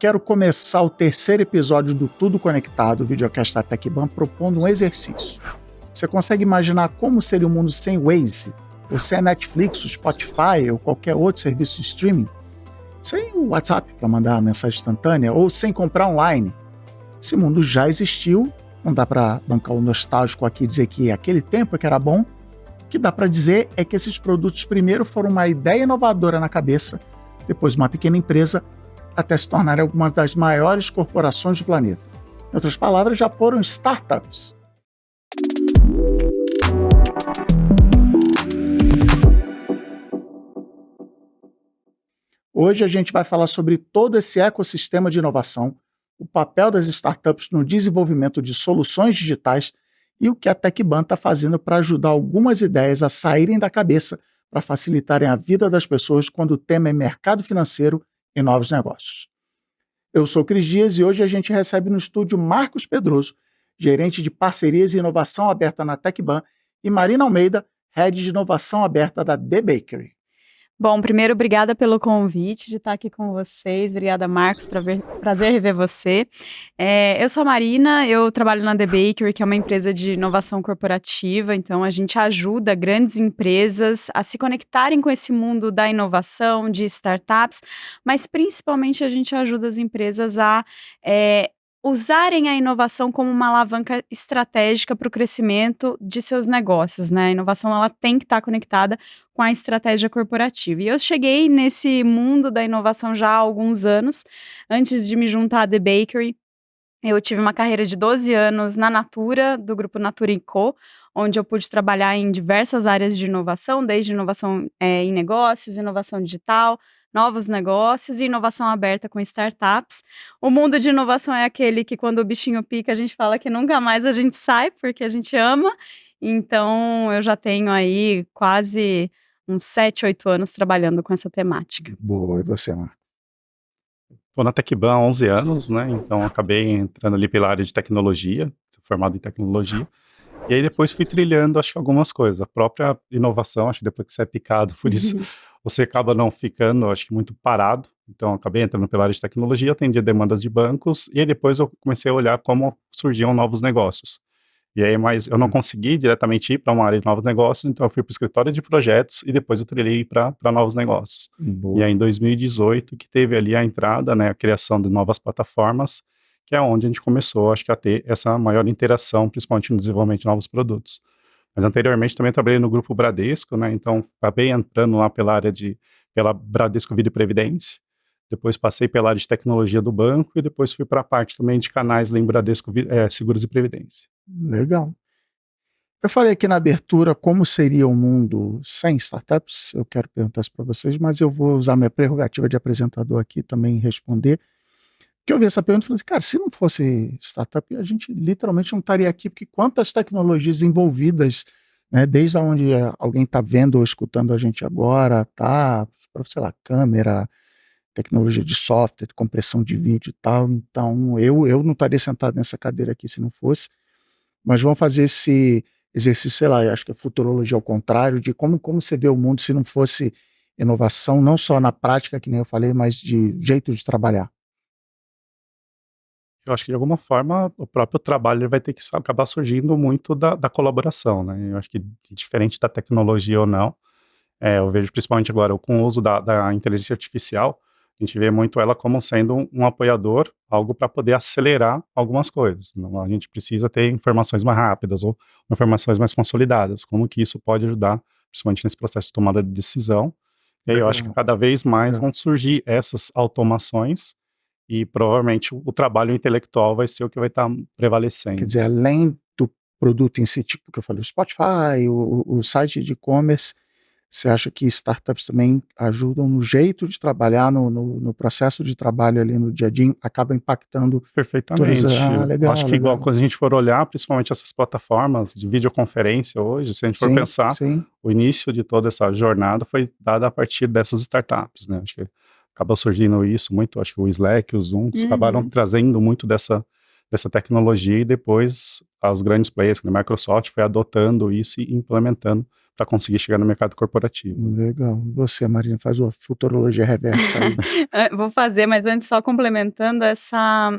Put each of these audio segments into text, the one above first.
quero começar o terceiro episódio do Tudo Conectado, o videocast da TecBan, propondo um exercício. Você consegue imaginar como seria o mundo sem Waze, ou sem a Netflix, o Spotify, ou qualquer outro serviço de streaming? Sem o WhatsApp para mandar mensagem instantânea, ou sem comprar online? Esse mundo já existiu, não dá para bancar o nostálgico aqui e dizer que aquele tempo é que era bom. O que dá para dizer é que esses produtos primeiro foram uma ideia inovadora na cabeça, depois uma pequena empresa, até se tornarem algumas das maiores corporações do planeta. Em outras palavras, já foram startups. Hoje a gente vai falar sobre todo esse ecossistema de inovação, o papel das startups no desenvolvimento de soluções digitais e o que a TecBan está fazendo para ajudar algumas ideias a saírem da cabeça para facilitarem a vida das pessoas quando o tema é mercado financeiro e novos negócios. Eu sou Cris Dias e hoje a gente recebe no estúdio Marcos Pedroso, gerente de parcerias e inovação aberta na TecBan, e Marina Almeida, head de inovação aberta da The Bakery. Bom, primeiro, obrigada pelo convite de estar aqui com vocês. Obrigada, Marcos, prazer rever você. Eu sou a Marina, eu trabalho na The Bakery, que é uma empresa de inovação corporativa, então a gente ajuda grandes empresas a se conectarem com esse mundo da inovação, de startups, mas principalmente a gente ajuda as empresas a usarem a inovação como uma alavanca estratégica para o crescimento de seus negócios, né? A inovação ela tem que estar conectada com a estratégia corporativa. E eu cheguei nesse mundo da inovação já há alguns anos. Antes de me juntar à The Bakery, eu tive uma carreira de 12 anos na Natura, do grupo Natura & Co., onde eu pude trabalhar em diversas áreas de inovação, desde inovação em negócios, inovação digital, novos negócios e inovação aberta com startups. O mundo de inovação é aquele que quando o bichinho pica, a gente fala que nunca mais a gente sai, porque a gente ama. Então, eu já tenho aí quase uns 7, 8 anos trabalhando com essa temática. Boa, e você, Marcos? Estou na TecBan há 11 anos, né? Então acabei entrando ali pela área de tecnologia, formado em tecnologia. E aí depois fui trilhando, acho que algumas coisas. A própria inovação, acho que depois que você é picado, por isso você acaba não ficando, acho que muito parado. Então acabei entrando pela área de tecnologia, atendia demandas de bancos, e aí depois eu comecei a olhar como surgiam novos negócios. E aí, mas eu não consegui diretamente ir para uma área de novos negócios, então eu fui para o escritório de projetos e depois eu trilhei para novos negócios. Boa. E aí em 2018 que teve ali a entrada, né, a criação de novas plataformas, que é onde a gente começou, acho que a ter essa maior interação, principalmente no desenvolvimento de novos produtos. Mas anteriormente também trabalhei no grupo Bradesco, né, então acabei entrando lá pela Bradesco Vida e Previdência, depois passei pela área de tecnologia do banco e depois fui para a parte também de canais lá em Bradesco Seguros e Previdência. Legal. Eu falei aqui na abertura como seria o mundo sem startups. Eu quero perguntar isso para vocês, mas eu vou usar minha prerrogativa de apresentador aqui também e responder. Porque eu vi essa pergunta e falei assim, cara, se não fosse startup, a gente literalmente não estaria aqui, porque quantas tecnologias envolvidas, né, desde onde alguém está vendo ou escutando a gente agora, tá, sei lá, câmera, tecnologia de software, de compressão de vídeo e tal. Então, eu não estaria sentado nessa cadeira aqui se não fosse. Mas vamos fazer esse exercício, sei lá, eu acho que é futurologia ao contrário, de como você vê o mundo se não fosse inovação, não só na prática, que nem eu falei, mas de jeito de trabalhar. Eu acho que de alguma forma o próprio trabalho vai ter que acabar surgindo muito da colaboração, né? Eu acho que diferente da tecnologia ou não, eu vejo principalmente agora com o uso da inteligência artificial, a gente vê muito ela como sendo um apoiador, algo para poder acelerar algumas coisas. Então, a gente precisa ter informações mais rápidas ou informações mais consolidadas, como que isso pode ajudar, principalmente nesse processo de tomada de decisão. E aí eu acho que cada vez mais vão surgir essas automações e provavelmente o trabalho intelectual vai ser o que vai estar prevalecendo. Quer dizer, além do produto em si, tipo que eu falei, o Spotify, o site de e-commerce, você acha que startups também ajudam no jeito de trabalhar, no processo de trabalho ali no dia a dia, acaba impactando perfeitamente. Legal, acho que legal. Igual quando a gente for olhar, principalmente essas plataformas de videoconferência hoje, se a gente for pensar, o início de toda essa jornada foi dado a partir dessas startups, né? Acho que acabou surgindo isso muito, acho que o Slack, o Zoom, acabaram trazendo muito dessa tecnologia e depois os grandes players, a Microsoft foi adotando isso e implementando para conseguir chegar no mercado corporativo. Legal. Você, Marina, faz a futurologia reversa aí. Vou fazer, mas antes só complementando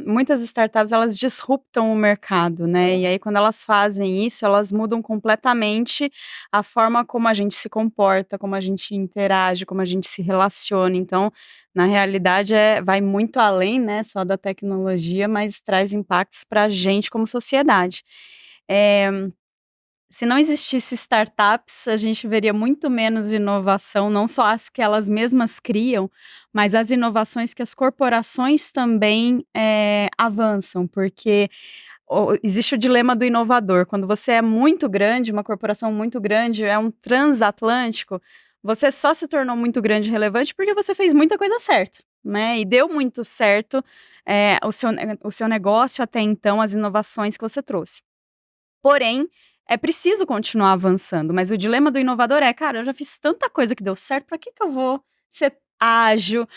muitas startups elas disruptam o mercado, né? E aí quando elas fazem isso, elas mudam completamente a forma como a gente se comporta, como a gente interage, como a gente se relaciona. Então, na realidade, vai muito além, né, só da tecnologia, mas traz impactos para a gente como sociedade. Se não existisse startups, a gente veria muito menos inovação, não só as que elas mesmas criam, mas as inovações que as corporações também avançam, porque existe o dilema do inovador. Quando você é muito grande, uma corporação muito grande, é um transatlântico, você só se tornou muito grande e relevante porque você fez muita coisa certa, né? E deu muito certo o seu negócio até então, as inovações que você trouxe. Porém, é preciso continuar avançando, mas o dilema do inovador cara, eu já fiz tanta coisa que deu certo, para que eu vou ser ágil?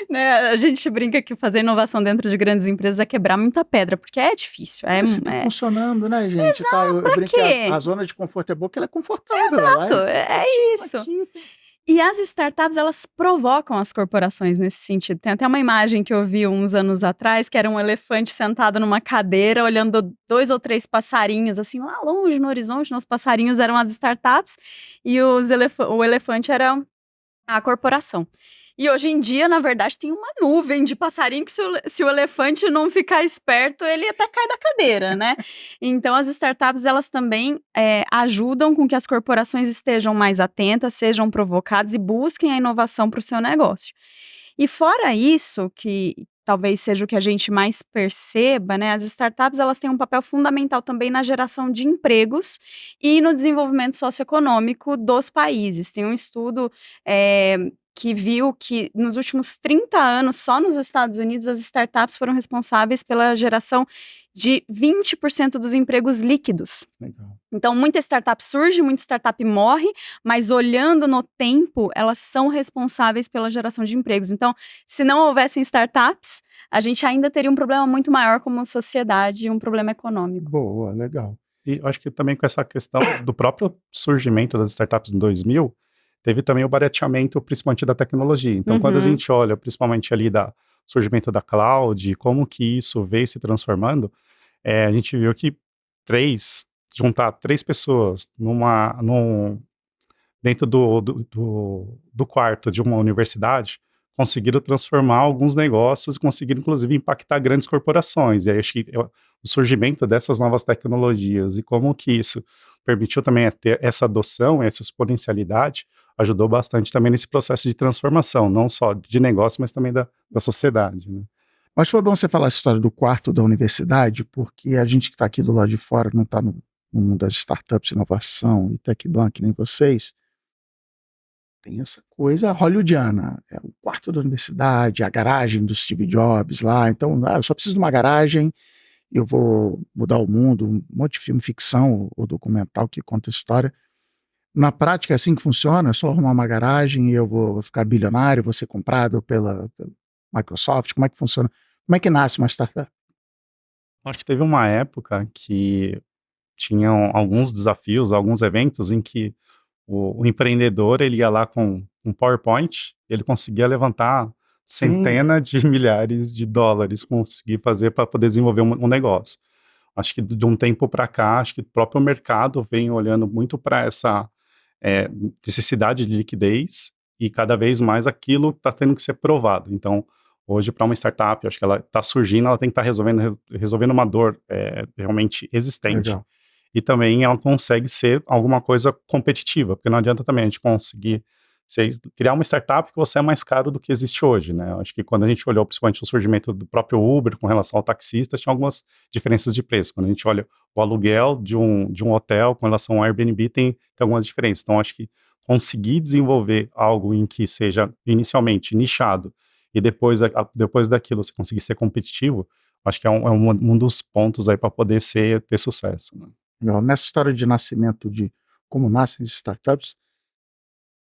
Né? A gente brinca que fazer inovação dentro de grandes empresas é quebrar muita pedra, porque é difícil. Se tá funcionando, né, gente? Exato, eu brinco que a zona de conforto é boa, porque ela é confortável. Exato, é isso. E as startups, elas provocam as corporações nesse sentido. Tem até uma imagem que eu vi uns anos atrás, que era um elefante sentado numa cadeira, olhando 2 ou 3 passarinhos, assim, lá longe no horizonte, os passarinhos eram as startups, e o elefante era a corporação. E hoje em dia, na verdade, tem uma nuvem de passarinho que se o elefante não ficar esperto, ele até cai da cadeira, né? Então, as startups, elas também ajudam com que as corporações estejam mais atentas, sejam provocadas e busquem a inovação para o seu negócio. E fora isso, que talvez seja o que a gente mais perceba, né? As startups, elas têm um papel fundamental também na geração de empregos e no desenvolvimento socioeconômico dos países. Tem um estudo que viu que nos últimos 30 anos, só nos Estados Unidos, as startups foram responsáveis pela geração de 20% dos empregos líquidos. Legal. Então, muita startup surge, muita startup morre, mas olhando no tempo, elas são responsáveis pela geração de empregos. Então, se não houvessem startups, a gente ainda teria um problema muito maior como sociedade, um problema econômico. Boa, legal. E eu acho que também com essa questão do próprio surgimento das startups em 2000, teve também o barateamento, principalmente da tecnologia. Então, quando a gente olha, principalmente ali do surgimento da cloud, como que isso veio se transformando, a gente viu que juntar 3 pessoas dentro do quarto de uma universidade, conseguiram transformar alguns negócios e conseguiram, inclusive, impactar grandes corporações. E aí, acho que o surgimento dessas novas tecnologias e como que isso permitiu também ter essa adoção, essa exponencialidade, ajudou bastante também nesse processo de transformação, não só de negócio, mas também da sociedade, né? Mas foi bom você falar essa história do quarto da universidade, porque a gente que está aqui do lado de fora, não está no mundo das startups, inovação e TechBank, nem vocês, tem essa coisa hollywoodiana, é o quarto da universidade, a garagem do Steve Jobs lá, então eu só preciso de uma garagem, eu vou mudar o mundo, um monte de filme ficção ou documental que conta a história. Na prática é assim que funciona, é só arrumar uma garagem e eu vou ficar bilionário, vou ser comprado pela Microsoft, como é que funciona? Como é que nasce uma startup? Acho que teve uma época que tinham alguns desafios, alguns eventos em que o empreendedor, ele ia lá com um PowerPoint, ele conseguia levantar centenas de milhares de dólares, conseguir fazer para poder desenvolver um negócio. Acho que de um tempo para cá, acho que o próprio mercado vem olhando muito para essa necessidade de liquidez e cada vez mais aquilo está tendo que ser provado. Então, hoje, para uma startup, acho que ela está surgindo, ela tem que estar resolvendo uma dor realmente existente. Legal. E também ela consegue ser alguma coisa competitiva, porque não adianta também a gente conseguir criar uma startup que você é mais caro do que existe hoje, né? Acho que quando a gente olhou principalmente o surgimento do próprio Uber com relação ao taxista, tinha algumas diferenças de preço. Quando a gente olha o aluguel de um hotel com relação ao Airbnb, tem algumas diferenças. Então, acho que conseguir desenvolver algo em que seja inicialmente nichado e depois daquilo você conseguir ser competitivo, acho que é um dos pontos aí para poder ter sucesso, né? Legal. Nessa história de nascimento, de como nascem as startups,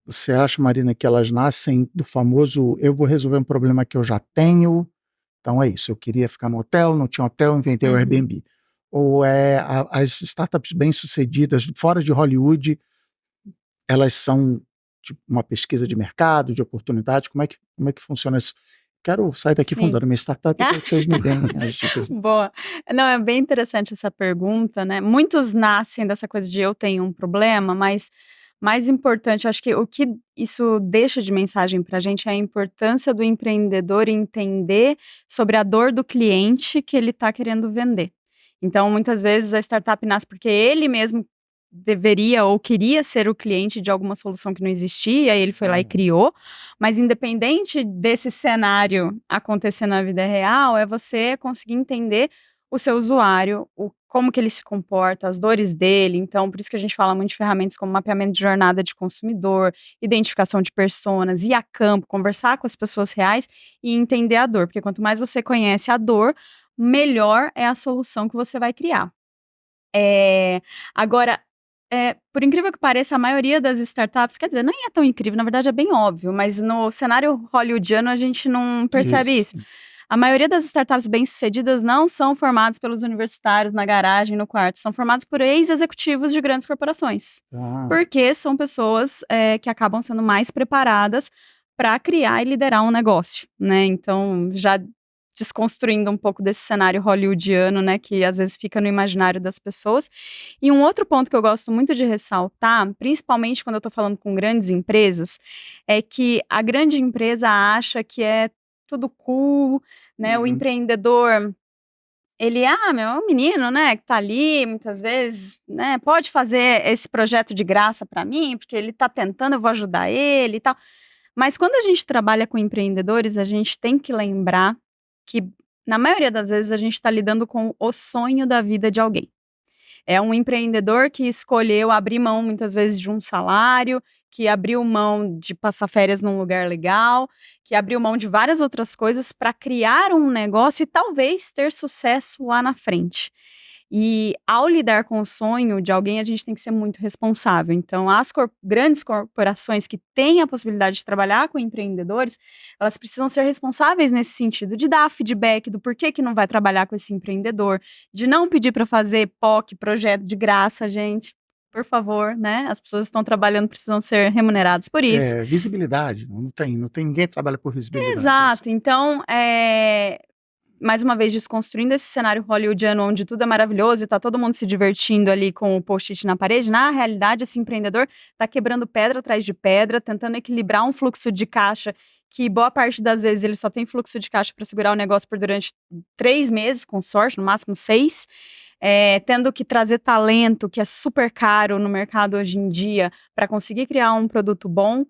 você acha, Marina, que elas nascem do famoso eu vou resolver um problema que eu já tenho, então é isso, eu queria ficar no hotel, não tinha hotel, inventei o Airbnb. Ou as startups bem-sucedidas fora de Hollywood, elas são tipo, uma pesquisa de mercado, de oportunidade? Como é que funciona isso? Quero sair daqui Sim. fundando minha startup e quero que vocês me deem as dicas. Boa. Não, é bem interessante essa pergunta, né? Muitos nascem dessa coisa de eu tenho um problema, mas mais importante, eu acho que o que isso deixa de mensagem para a gente é a importância do empreendedor entender sobre a dor do cliente que ele está querendo vender. Então, muitas vezes a startup nasce porque ele mesmo deveria ou queria ser o cliente de alguma solução que não existia, e ele foi lá e criou. Mas independente desse cenário acontecer na vida real, é você conseguir entender o seu usuário, como que ele se comporta, as dores dele. Então, por isso que a gente fala muito de ferramentas como mapeamento de jornada de consumidor, identificação de personas, ir a campo, conversar com as pessoas reais e entender a dor. Porque quanto mais você conhece a dor, melhor é a solução que você vai criar. Agora, por incrível que pareça, a maioria das startups, quer dizer, nem é tão incrível, na verdade é bem óbvio, mas no cenário hollywoodiano a gente não percebe isso. A maioria das startups bem-sucedidas não são formadas pelos universitários na garagem, no quarto, são formadas por ex-executivos de grandes corporações. Porque são pessoas que acabam sendo mais preparadas para criar e liderar um negócio, né? Então, já desconstruindo um pouco desse cenário hollywoodiano, né, que às vezes fica no imaginário das pessoas. E um outro ponto que eu gosto muito de ressaltar, principalmente quando eu estou falando com grandes empresas, é que a grande empresa acha que é tudo cool, né, o empreendedor, ele, meu, é um menino, né, que tá ali, muitas vezes, né, pode fazer esse projeto de graça para mim, porque ele tá tentando, eu vou ajudar ele e tal. Mas quando a gente trabalha com empreendedores, a gente tem que lembrar que, na maioria das vezes, a gente está lidando com o sonho da vida de alguém. É um empreendedor que escolheu abrir mão, muitas vezes, de um salário, que abriu mão de passar férias num lugar legal, que abriu mão de várias outras coisas para criar um negócio e talvez ter sucesso lá na frente. E ao lidar com o sonho de alguém, a gente tem que ser muito responsável. Então, as grandes corporações que têm a possibilidade de trabalhar com empreendedores, elas precisam ser responsáveis nesse sentido, de dar feedback do porquê que não vai trabalhar com esse empreendedor, de não pedir para fazer POC, projeto de graça, gente. Por favor, né? As pessoas que estão trabalhando precisam ser remuneradas por isso. Visibilidade, não tem ninguém trabalha por visibilidade. Exato. Então, mais uma vez, desconstruindo esse cenário hollywoodiano onde tudo é maravilhoso e tá todo mundo se divertindo ali com o post-it na parede, na realidade, esse empreendedor tá quebrando pedra atrás de pedra, tentando equilibrar um fluxo de caixa que boa parte das vezes ele só tem fluxo de caixa para segurar o negócio por durante 3 meses, com sorte, no máximo 6, tendo que trazer talento, que é super caro no mercado hoje em dia, para conseguir criar um produto bom.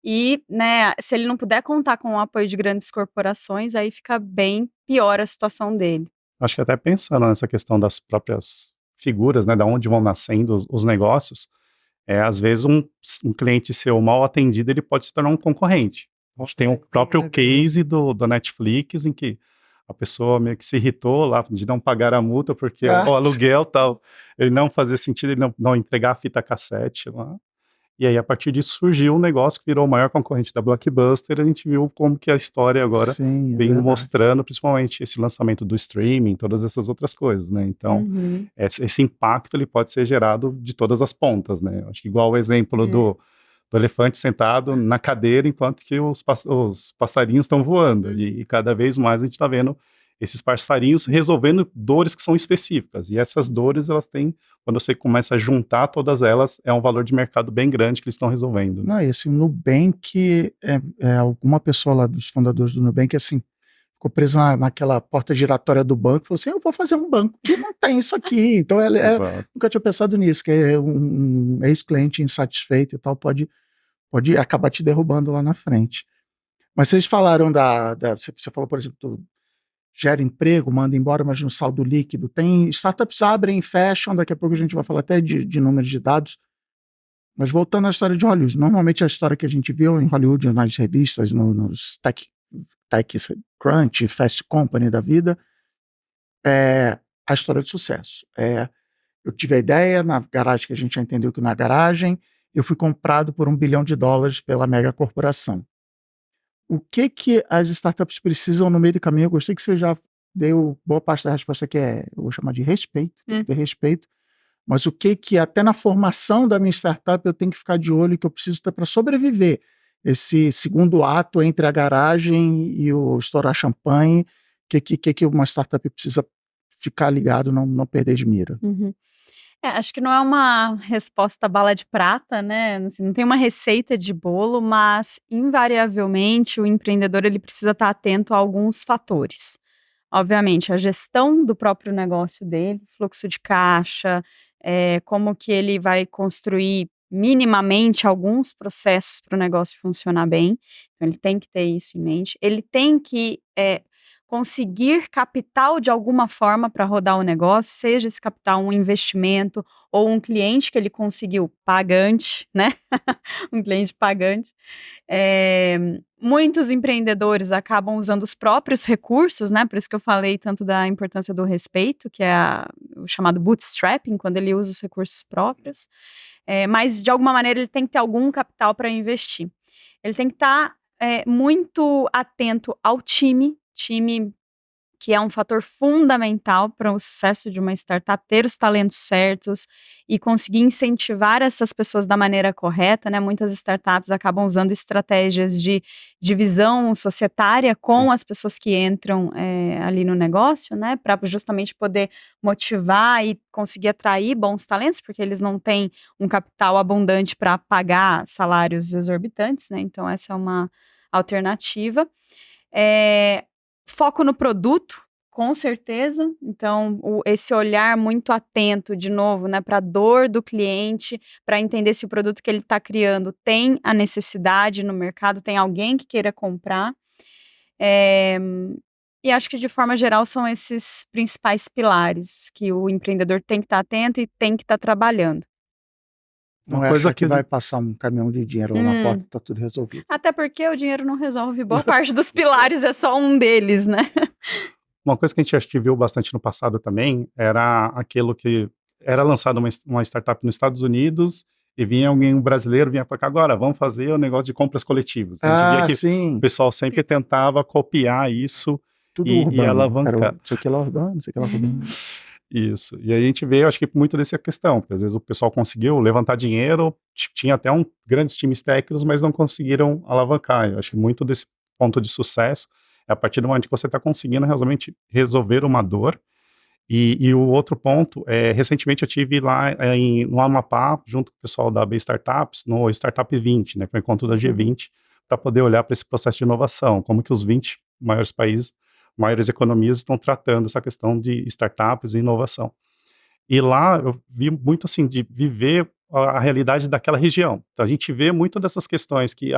E, né, se ele não puder contar com o apoio de grandes corporações, aí fica bem pior a situação dele. Acho que até pensando nessa questão das próprias figuras, né, da onde vão nascendo os negócios, às vezes um cliente seu mal atendido, ele pode se tornar um concorrente. A gente tem o próprio case do Netflix, em que a pessoa meio que se irritou lá de não pagar a multa, porque o aluguel tal, ele não fazia sentido, ele não entregar a fita cassete lá. E aí, a partir disso, surgiu um negócio que virou o maior concorrente da Blockbuster. A gente viu como que a história agora vem mostrando, principalmente esse lançamento do streaming, todas essas outras coisas, né? Então, esse impacto ele pode ser gerado de todas as pontas, né? Acho que igual o exemplo do elefante sentado na cadeira enquanto que os passarinhos estão voando. E cada vez mais a gente está vendo esses passarinhos resolvendo dores que são específicas. E essas dores, elas têm, quando você começa a juntar todas elas, é um valor de mercado bem grande que eles estão resolvendo. Não, e assim, o Nubank, alguma pessoa lá dos fundadores do Nubank, assim, ficou presa naquela porta giratória do banco, falou assim, eu vou fazer um banco que não tem isso aqui. Então, nunca tinha pensado nisso, que um ex-cliente insatisfeito e tal pode acabar te derrubando lá na frente. Mas vocês falaram você falou, por exemplo, gera emprego, manda embora, mas no saldo líquido. Tem startups abrem e fecham, daqui a pouco a gente vai falar até de números de dados. Mas voltando à história de Hollywood, normalmente a história que a gente viu em Hollywood, nas revistas, nos Tech Crunch, Fast Company da vida, é a história de sucesso. Eu tive a ideia na garagem, que a gente já entendeu que na garagem, eu fui comprado por $1 bilhão pela mega corporação. O que as startups precisam no meio do caminho? Eu gostei que você já deu boa parte da resposta que eu vou chamar de respeito, tem que ter respeito, mas o que até na formação da minha startup eu tenho que ficar de olho, que eu preciso ter para sobreviver. Esse segundo ato entre a garagem e o estourar champanhe, que uma startup precisa ficar ligado, não perder de mira. Acho que não é uma resposta bala de prata, né? Assim, não tem uma receita de bolo, mas invariavelmente o empreendedor ele precisa estar atento a alguns fatores. Obviamente, a gestão do próprio negócio dele, fluxo de caixa, como que ele vai construir minimamente alguns processos para o negócio funcionar bem. Então, ele tem que ter isso em mente. Ele tem que conseguir capital de alguma forma para rodar o negócio, seja esse capital um investimento ou um cliente que ele conseguiu pagante, né? Um cliente pagante. Muitos empreendedores acabam usando os próprios recursos, né? Por isso que eu falei tanto da importância do respeito, que é o chamado bootstrapping, quando ele usa os recursos próprios. Mas, de alguma maneira, ele tem que ter algum capital para investir. Ele tem que estar muito atento ao time, que é um fator fundamental para o sucesso de uma startup, ter os talentos certos e conseguir incentivar essas pessoas da maneira correta, né? Muitas startups acabam usando estratégias de divisão societária com as pessoas que entram ali no negócio, né? Para justamente poder motivar e conseguir atrair bons talentos, porque eles não têm um capital abundante para pagar salários exorbitantes, né? Então, essa é uma alternativa. Foco no produto, com certeza. Então, esse olhar muito atento, de novo, né, para a dor do cliente, para entender se o produto que ele está criando tem a necessidade no mercado, tem alguém que queira comprar. E acho que, de forma geral, são esses principais pilares que o empreendedor tem que estar atento e tem que estar trabalhando. Não é achar que vai passar um caminhão de dinheiro lá na porta e tá tudo resolvido. Até porque o dinheiro não resolve boa parte dos pilares, é só um deles, né? Uma coisa que a gente acho que viu bastante no passado também era aquilo que era lançado uma startup nos Estados Unidos e vinha um brasileiro, vinha para cá, agora vamos fazer o negócio de compras coletivas. A gente via que sim. o pessoal sempre tentava copiar isso tudo e urbano, alavancar. Isso aqui é lá urbano, isso aqui é lá urbano. Isso, e aí a gente vê, eu acho que muito dessa questão, porque às vezes o pessoal conseguiu levantar dinheiro, tinha até grandes times técnicos, mas não conseguiram alavancar. Eu acho que muito desse ponto de sucesso é a partir do momento que você está conseguindo realmente resolver uma dor. E o outro ponto, recentemente eu tive lá no Amapá, junto com o pessoal da B Startups, no Startup 20, né, que foi o encontro da G20, para poder olhar para esse processo de inovação, como que os 20 maiores países, maiores economias estão tratando essa questão de startups e inovação. E lá eu vi muito assim, de viver a realidade daquela região. Então a gente vê muito dessas questões que,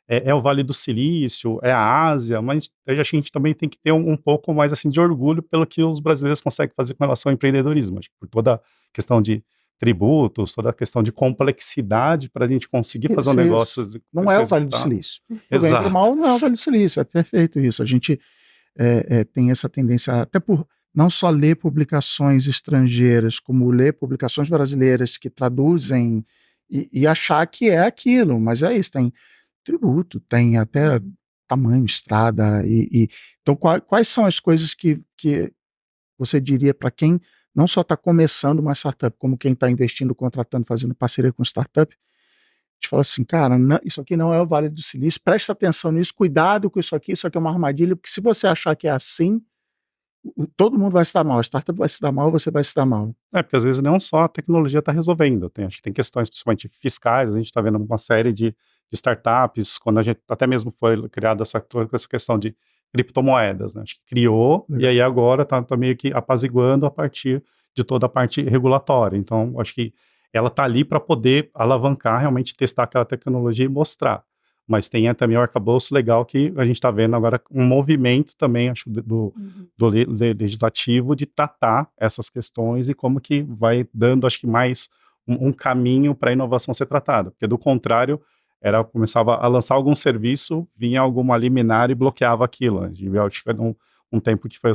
é o Vale do Silício, é a Ásia, mas a gente também tem que ter um pouco mais assim de orgulho pelo que os brasileiros conseguem fazer com relação ao empreendedorismo, acho que por toda a questão de tributos, toda a questão de complexidade para a gente conseguir fazer um negócio. Não é o Vale do Silício. Exato. Mal não é o Vale do Silício, é perfeito isso. A gente tem essa tendência, até por não só ler publicações estrangeiras, como ler publicações brasileiras que traduzem e achar que é aquilo, mas é isso, tem tributo, tem até tamanho, estrada, então quais são as coisas que você diria para quem não só está começando uma startup, como quem está investindo, contratando, fazendo parceria com startup, a gente fala assim, cara, isso aqui não é o Vale do Silício, presta atenção nisso, cuidado com isso aqui é uma armadilha, porque se você achar que é assim, todo mundo vai se dar mal, a startup vai se dar mal, você vai se dar mal. Porque às vezes não só a tecnologia está resolvendo, acho que tem questões principalmente fiscais, a gente está vendo uma série de startups, quando a gente até mesmo foi criada essa questão de criptomoedas, né? Acho que criou, e aí agora está meio que apaziguando a partir de toda a parte regulatória. Então, acho que ela está ali para poder alavancar, realmente testar aquela tecnologia e mostrar. Mas tem também o arcabouço legal que a gente está vendo agora um movimento também, acho, do legislativo de tratar essas questões e como que vai dando, acho que mais um caminho para a inovação ser tratada. Porque do contrário, começava a lançar algum serviço, vinha alguma liminar e bloqueava aquilo. A gente viu, acho que um tempo que foi o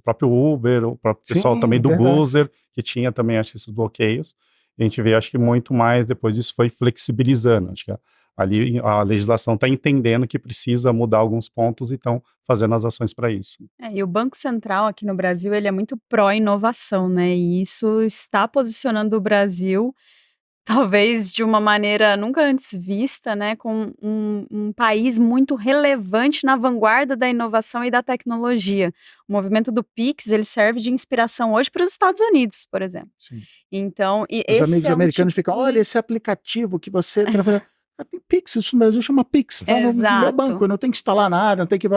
próprio Uber, o próprio pessoal também do Boozer, que tinha também, acho, esses bloqueios. E a gente vê, acho que muito mais depois isso foi flexibilizando. Acho que Ali a legislação está entendendo que precisa mudar alguns pontos e estão fazendo as ações para isso. E o Banco Central aqui no Brasil, ele é muito pró-inovação, né? E isso está posicionando o Brasil, talvez de uma maneira nunca antes vista, né? Com um país muito relevante na vanguarda da inovação e da tecnologia. O movimento do Pix, ele serve de inspiração hoje para os Estados Unidos, por exemplo. Sim. Então, e Os esse amigos é um americanos tipo ficam, olha esse aplicativo que você... Tem Pix, isso no Brasil chama Pix, tá no meu Exato. banco, eu não tenho que instalar nada, não tem que...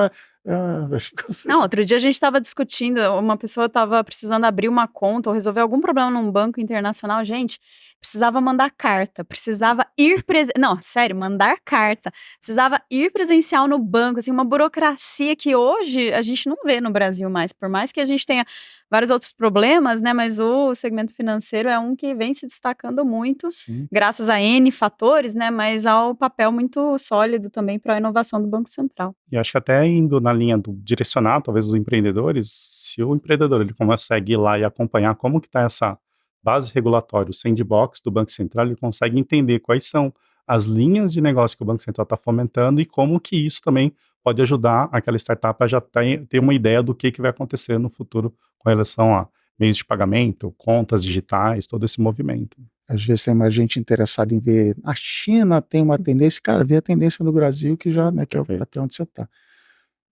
Não, outro dia a gente estava discutindo, uma pessoa estava precisando abrir uma conta ou resolver algum problema num banco internacional, gente, precisava mandar carta, precisava ir não, sério, mandar carta, precisava ir presencial no banco, assim, uma burocracia que hoje a gente não vê no Brasil mais, por mais que a gente tenha vários outros problemas, né, mas o segmento financeiro é um que vem se destacando muito, Sim. graças a N fatores, né, mas ao papel muito sólido também para a inovação do Banco Central. E acho que até indo na linha do direcionar, talvez, os empreendedores, se o empreendedor ele consegue ir lá e acompanhar como que está essa base regulatória, o sandbox do Banco Central, ele consegue entender quais são as linhas de negócio que o Banco Central está fomentando e como que isso também pode ajudar aquela startup a já ter uma ideia do que vai acontecer no futuro com relação a meios de pagamento, contas digitais, todo esse movimento. Às vezes tem mais gente interessada em ver. A China tem uma tendência, cara, vê a tendência no Brasil que já, né, que é até onde você está.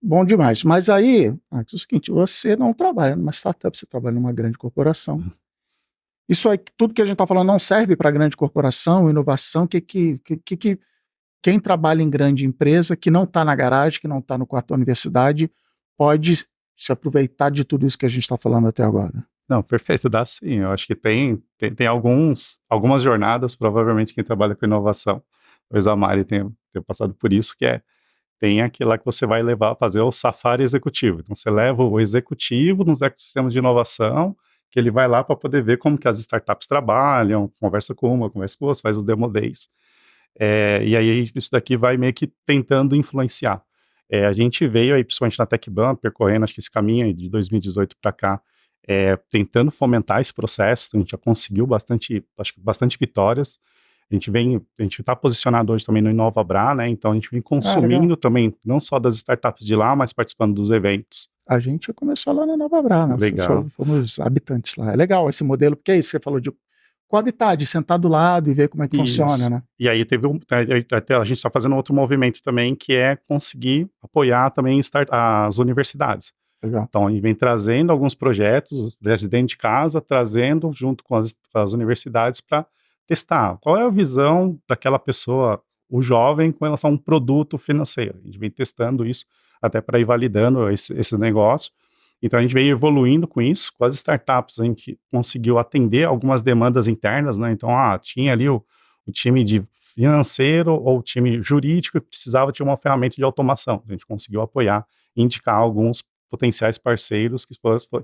Bom demais. Mas aí, é o seguinte, você não trabalha numa startup, você trabalha numa grande corporação. Isso aí, tudo que a gente está falando não serve para grande corporação, inovação, quem trabalha em grande empresa, que não está na garagem, que não está no quarto da universidade, pode se aproveitar de tudo isso que a gente está falando até agora. Não, perfeito, dá sim. Eu acho que tem algumas jornadas, provavelmente quem trabalha com inovação, talvez a Mari tenha passado por isso, tem aquilo lá que você vai fazer o safari executivo. Então você leva o executivo nos ecossistemas de inovação, que ele vai lá para poder ver como que as startups trabalham, conversa com uma, conversa com outra, faz os demo days. E aí isso daqui vai meio que tentando influenciar. A gente veio aí, principalmente na TechBan, percorrendo acho que esse caminho de 2018 para cá, tentando fomentar esse processo. A gente já conseguiu bastante vitórias. A gente está posicionado hoje também no InovaBra, né? Então a gente vem consumindo também, não só das startups de lá, mas participando dos eventos. A gente começou lá no InovaBra, né? Legal. Fomos habitantes lá. É legal esse modelo, porque é isso, você falou de coabitar, de sentar do lado e ver como é que funciona, né? E aí a gente está fazendo outro movimento também, que é conseguir apoiar também as universidades. Legal. Então, a gente vem trazendo alguns projetos dentro de casa, trazendo junto com as universidades para testar qual é a visão daquela pessoa, o jovem, com relação a um produto financeiro. A gente vem testando isso até para ir validando esse negócio. Então, a gente veio evoluindo com isso. Com as startups, a gente conseguiu atender algumas demandas internas, né? Então, tinha ali o time de financeiro ou o time jurídico que precisava de uma ferramenta de automação. A gente conseguiu apoiar e indicar alguns potenciais parceiros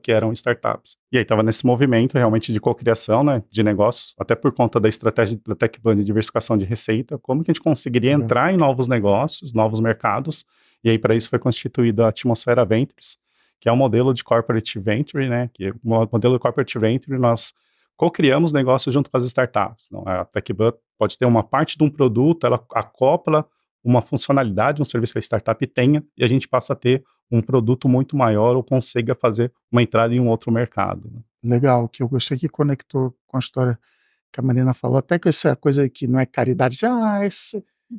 que eram startups. E aí estava nesse movimento realmente de cocriação, né, de negócios, até por conta da estratégia da TechBan de diversificação de receita, como que a gente conseguiria entrar em novos negócios, novos mercados, e aí para isso foi constituída a Atmosfera Ventures, que é um modelo de corporate venture, né, que é um modelo de corporate venture, nós cocriamos negócios junto com as startups. Então, a TechBan pode ter uma parte de um produto, ela acopla uma funcionalidade, um serviço que a startup tenha, e a gente passa a ter um produto muito maior ou consiga fazer uma entrada em um outro mercado. Né? Legal, que eu gostei que conectou com a história que a Marina falou, até com essa coisa que não é caridade,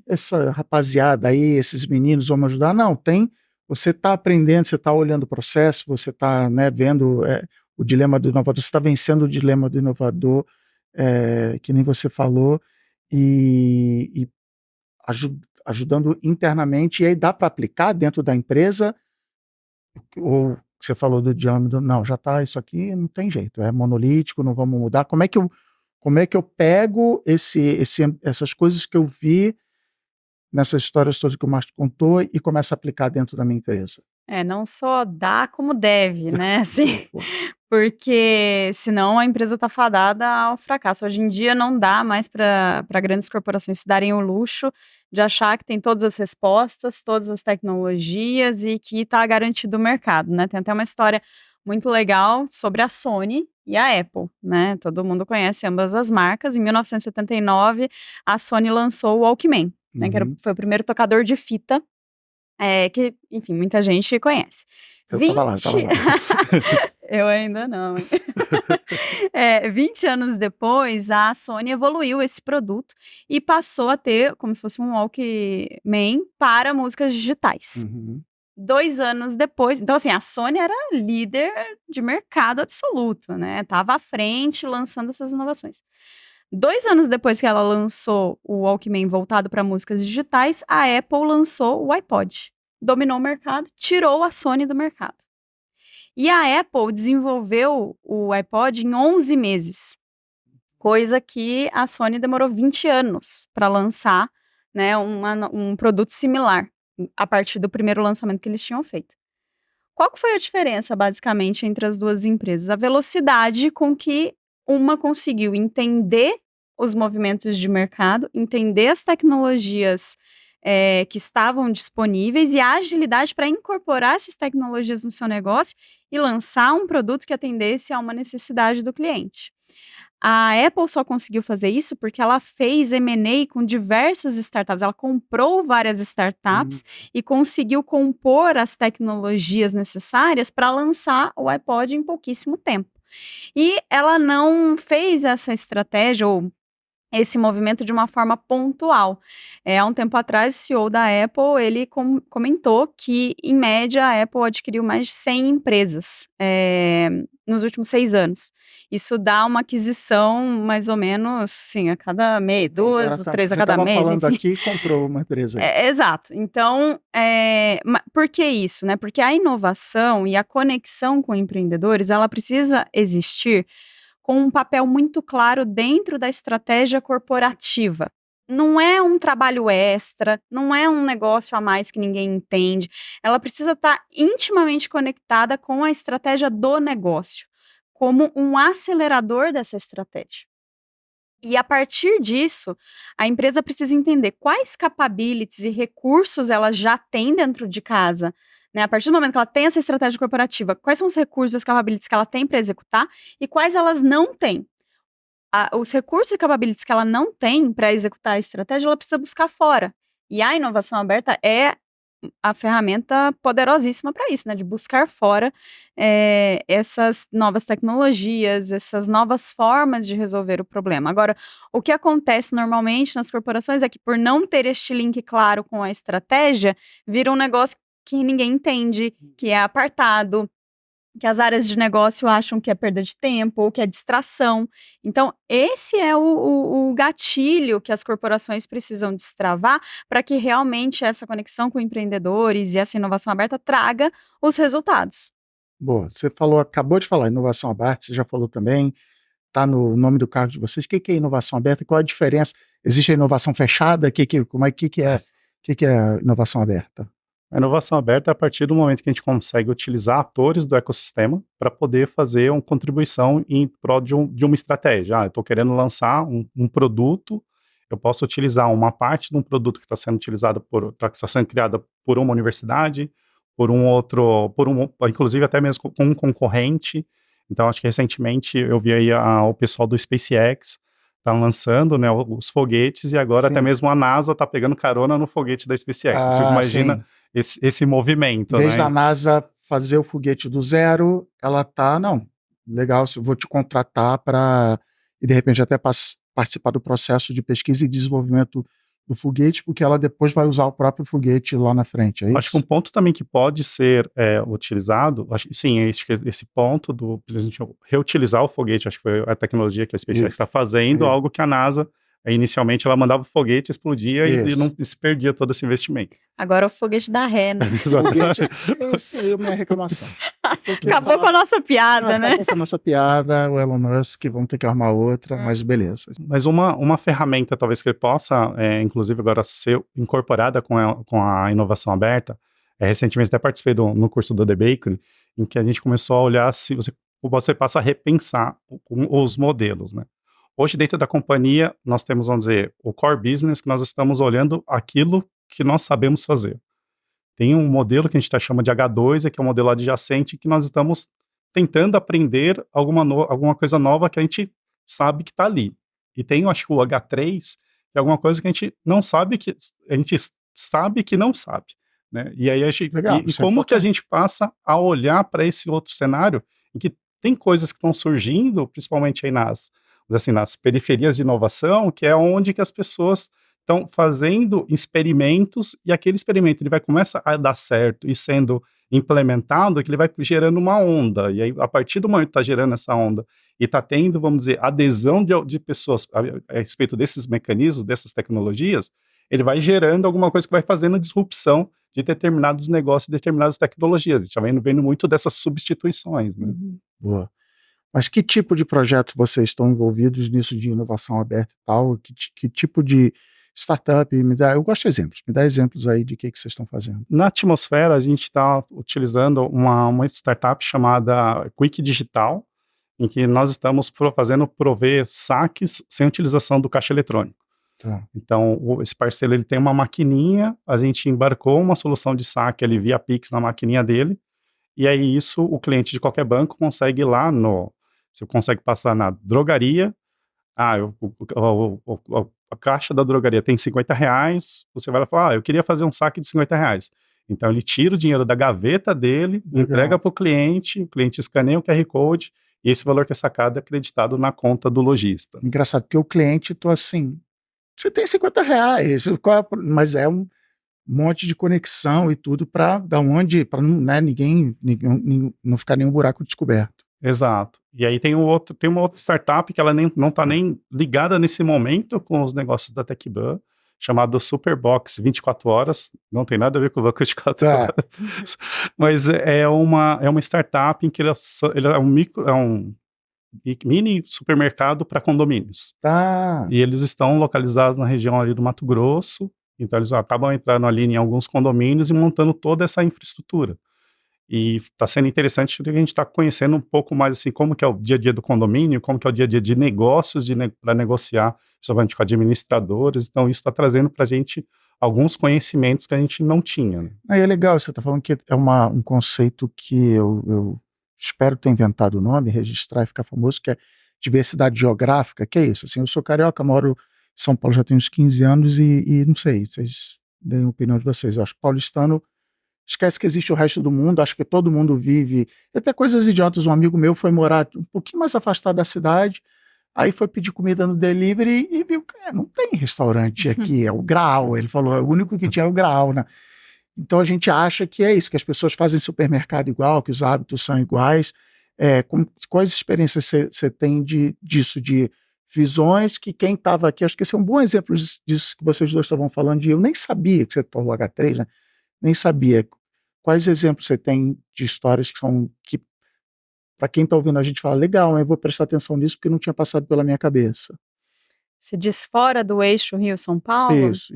essa rapaziada aí, esses meninos vão me ajudar. Não, você está aprendendo, você está olhando o processo, você está, né, vendo o dilema do inovador, você está vencendo o dilema do inovador, que nem você falou, e ajudando internamente, e aí dá para aplicar dentro da empresa, ou você falou do diâmetro, não, já está, isso aqui não tem jeito, é monolítico, não vamos mudar. Como é que eu pego essas coisas que eu vi nessas histórias todas que o Márcio contou e começo a aplicar dentro da minha empresa? Não só dá como deve, né, assim, porque senão a empresa está fadada ao fracasso. Hoje em dia não dá mais para grandes corporações se darem o luxo de achar que tem todas as respostas, todas as tecnologias e que está garantido o mercado, né? Tem até uma história muito legal sobre a Sony e a Apple, né? Todo mundo conhece ambas as marcas. Em 1979, a Sony lançou o Walkman. né, foi o primeiro tocador de fita, que, enfim, muita gente conhece. Eu tava lá. Eu ainda não. 20 anos depois, a Sony evoluiu esse produto e passou a ter como se fosse um Walkman para músicas digitais. 2 anos depois, então assim, a Sony era líder de mercado absoluto, né? Tava à frente lançando essas inovações. 2 anos depois que ela lançou o Walkman voltado para músicas digitais, a Apple lançou o iPod. Dominou o mercado, tirou a Sony do mercado. E a Apple desenvolveu o iPod em 11 meses, coisa que a Sony demorou 20 anos para lançar, né, um produto similar, a partir do primeiro lançamento que eles tinham feito. Qual que foi a diferença, basicamente, entre as duas empresas? A velocidade com que uma conseguiu entender os movimentos de mercado, entender as tecnologias que estavam disponíveis e a agilidade para incorporar essas tecnologias no seu negócio e lançar um produto que atendesse a uma necessidade do cliente. A Apple só conseguiu fazer isso porque ela fez M&A com diversas startups. Ela comprou várias startups e conseguiu compor as tecnologias necessárias para lançar o iPod em pouquíssimo tempo. E ela não fez essa estratégia ou esse movimento de uma forma pontual. Há um tempo atrás, o CEO da Apple, ele comentou que, em média, a Apple adquiriu mais de 100 empresas nos últimos 6 anos. Isso dá uma aquisição, mais ou menos, sim, a cada mês, 2, 3 a cada mês. Você estava falando enfim. aqui e comprou uma empresa. Exato. Então, por que isso, né? Porque a inovação e a conexão com empreendedores, ela precisa existir com um papel muito claro dentro da estratégia corporativa. Não é um trabalho extra, não é um negócio a mais que ninguém entende. Ela precisa estar intimamente conectada com a estratégia do negócio, como um acelerador dessa estratégia. E a partir disso, a empresa precisa entender quais capabilities e recursos ela já tem dentro de casa, né? A partir do momento que ela tem essa estratégia corporativa, quais são os recursos e as capabilities que ela tem para executar e quais elas não têm. Os recursos e capabilities que ela não tem para executar a estratégia, ela precisa buscar fora. E a inovação aberta é a ferramenta poderosíssima para isso, né? De buscar fora essas novas tecnologias, essas novas formas de resolver o problema. Agora, o que acontece normalmente nas corporações é que, por não ter este link claro com a estratégia, vira um negócio que ninguém entende, que é apartado, que as áreas de negócio acham que é perda de tempo ou que é distração. Então, esse é o gatilho que as corporações precisam destravar para que realmente essa conexão com empreendedores e essa inovação aberta traga os resultados. Boa, você acabou de falar inovação aberta, você já falou também, está no nome do cargo de vocês. O que é inovação aberta? Qual a diferença? Existe a inovação fechada? O que é inovação aberta? A inovação aberta é a partir do momento que a gente consegue utilizar atores do ecossistema para poder fazer uma contribuição em prol de uma estratégia. Eu estou querendo lançar um produto, eu posso utilizar uma parte de um produto que está sendo utilizado está sendo criada por uma universidade, por um outro, inclusive até mesmo com um concorrente. Então, acho que recentemente eu vi aí o pessoal do SpaceX está lançando, né, os foguetes, e agora até mesmo a NASA está pegando carona no foguete da SpaceX. Você imagina esse movimento, em vez né? da NASA fazer o foguete do zero, ela não, legal, vou te contratar para, e de repente até participar do processo de pesquisa e desenvolvimento do foguete, porque ela depois vai usar o próprio foguete lá na frente, é isso? Acho que um ponto também que pode ser utilizado, acho que esse ponto de a gente reutilizar o foguete, acho que foi a tecnologia que a SpaceX está fazendo, algo que a NASA, inicialmente, ela mandava o foguete, explodia e não se perdia todo esse investimento. Agora o foguete dá ré, né? Essa é a minha reclamação. Acabou com a nossa piada, né? Acabou com a nossa piada, o Elon Musk, vamos ter que arrumar outra, mas beleza. Mas uma ferramenta, talvez, que ele possa, inclusive agora, ser incorporada com a inovação aberta, recentemente até participei no curso do The Bakery, em que a gente começou a olhar se você passa a repensar os modelos, né? Hoje, dentro da companhia, nós temos, vamos dizer, o core business, que nós estamos olhando aquilo que nós sabemos fazer. Tem um modelo que a gente chama de H2, que é um modelo adjacente, que nós estamos tentando aprender alguma coisa nova que a gente sabe que está ali. E tem, acho que o H3, que é alguma coisa que a gente não sabe que a gente sabe que não sabe, né? E aí Legal, e isso é como que a importante. gente passa a olhar para esse outro cenário em que tem coisas que estão surgindo, principalmente aí nas periferias de inovação, que é onde que as pessoas estão fazendo experimentos, e aquele experimento ele vai começar a dar certo e sendo implementado, que ele vai gerando uma onda, e aí a partir do momento que está gerando essa onda e está tendo, vamos dizer, adesão de pessoas a respeito desses mecanismos, dessas tecnologias, ele vai gerando alguma coisa que vai fazendo disrupção de determinados negócios, determinadas tecnologias. A gente vai vendo muito dessas substituições, né? Boa. Mas que tipo de projeto vocês estão envolvidos nisso de inovação aberta e tal? Que tipo de startup? Eu gosto de exemplos. Me dá exemplos aí de que vocês estão fazendo. Na Atmosfera, a gente está utilizando uma startup chamada Quick Digital, em que nós estamos fazendo prover saques sem utilização do caixa eletrônico. Tá. Então, esse parceiro ele tem uma maquininha, a gente embarcou uma solução de saque ali via Pix na maquininha dele, e aí isso o cliente de qualquer banco consegue ir lá você consegue passar na drogaria, a caixa da drogaria tem R$50, você vai lá e fala, eu queria fazer um saque de R$50. Então ele tira o dinheiro da gaveta dele, entrega para o cliente escaneia o QR Code, e esse valor que é sacado é acreditado na conta do lojista. Engraçado, porque o cliente, tô assim, você tem R$50, mas é um monte de conexão e tudo para não, ninguém não ficar nenhum buraco descoberto. Exato. E aí tem uma outra startup que ela não está nem ligada nesse momento com os negócios da TechBan, chamado Superbox 24 horas, não tem nada a ver com o banco 24 horas, mas é uma startup em que ele é um mini supermercado para condomínios. Tá. E eles estão localizados na região ali do Mato Grosso, então eles acabam entrando ali em alguns condomínios e montando toda essa infraestrutura. E está sendo interessante porque a gente está conhecendo um pouco mais assim como que é o dia a dia do condomínio, como que é o dia a dia de negócios para negociar, principalmente com administradores. Então isso está trazendo para a gente alguns conhecimentos que a gente não tinha. Né? Aí é legal, você está falando que é um conceito que eu espero ter inventado o nome, registrar e ficar famoso, que é diversidade geográfica, que é isso. Assim, eu sou carioca, moro em São Paulo já tem uns 15 anos e não sei, vocês deem a opinião de vocês. Eu acho que paulistano esquece que existe o resto do mundo, acho que todo mundo vive. Até coisas idiotas, um amigo meu foi morar um pouquinho mais afastado da cidade, aí foi pedir comida no delivery e viu que não tem restaurante aqui, é o Graal. Ele falou, o único que tinha é o Graal, né? Então a gente acha que é isso, que as pessoas fazem supermercado igual, que os hábitos são iguais. Quais experiências você tem disso, de visões que quem estava aqui, acho que esse é um bom exemplo disso que vocês dois estavam falando, eu nem sabia que você falou H3, né? Nem sabia. Quais exemplos você tem de histórias que para quem está ouvindo a gente fala, legal, eu vou prestar atenção nisso porque não tinha passado pela minha cabeça. Você diz fora do eixo Rio-São Paulo? Isso.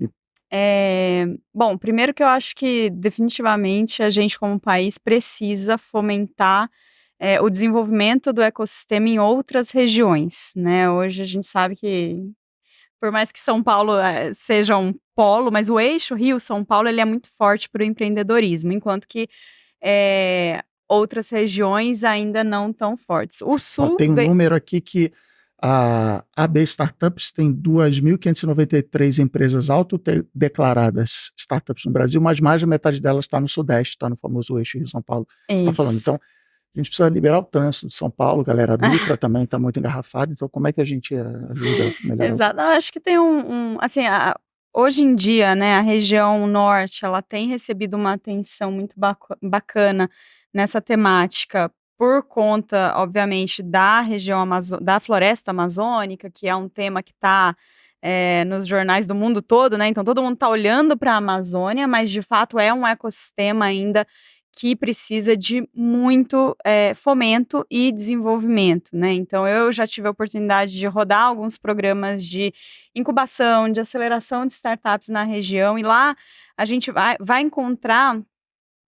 Bom, primeiro que eu acho que definitivamente a gente como país precisa fomentar o desenvolvimento do ecossistema em outras regiões, né? Hoje a gente sabe que por mais que São Paulo seja um polo, mas o eixo Rio-São Paulo ele é muito forte para o empreendedorismo, enquanto que outras regiões ainda não tão fortes. O Sul tem um número aqui que a AB Startups tem 2.593 empresas autodeclaradas startups no Brasil, mas mais da metade delas está no Sudeste, está no famoso eixo Rio-São Paulo. Você está falando, então a gente precisa liberar o trânsito de São Paulo, galera. A Dutra também está muito engarrafada, então como é que a gente ajuda a melhorar? Exato, eu acho que tem assim, hoje em dia, né, a região norte, ela tem recebido uma atenção muito bacana nessa temática, por conta, obviamente, da região da floresta amazônica, que é um tema que está nos jornais do mundo todo, né, então todo mundo está olhando para a Amazônia, mas de fato é um ecossistema ainda que precisa de muito fomento e desenvolvimento, né? Então, eu já tive a oportunidade de rodar alguns programas de incubação, de aceleração de startups na região, e lá a gente vai encontrar,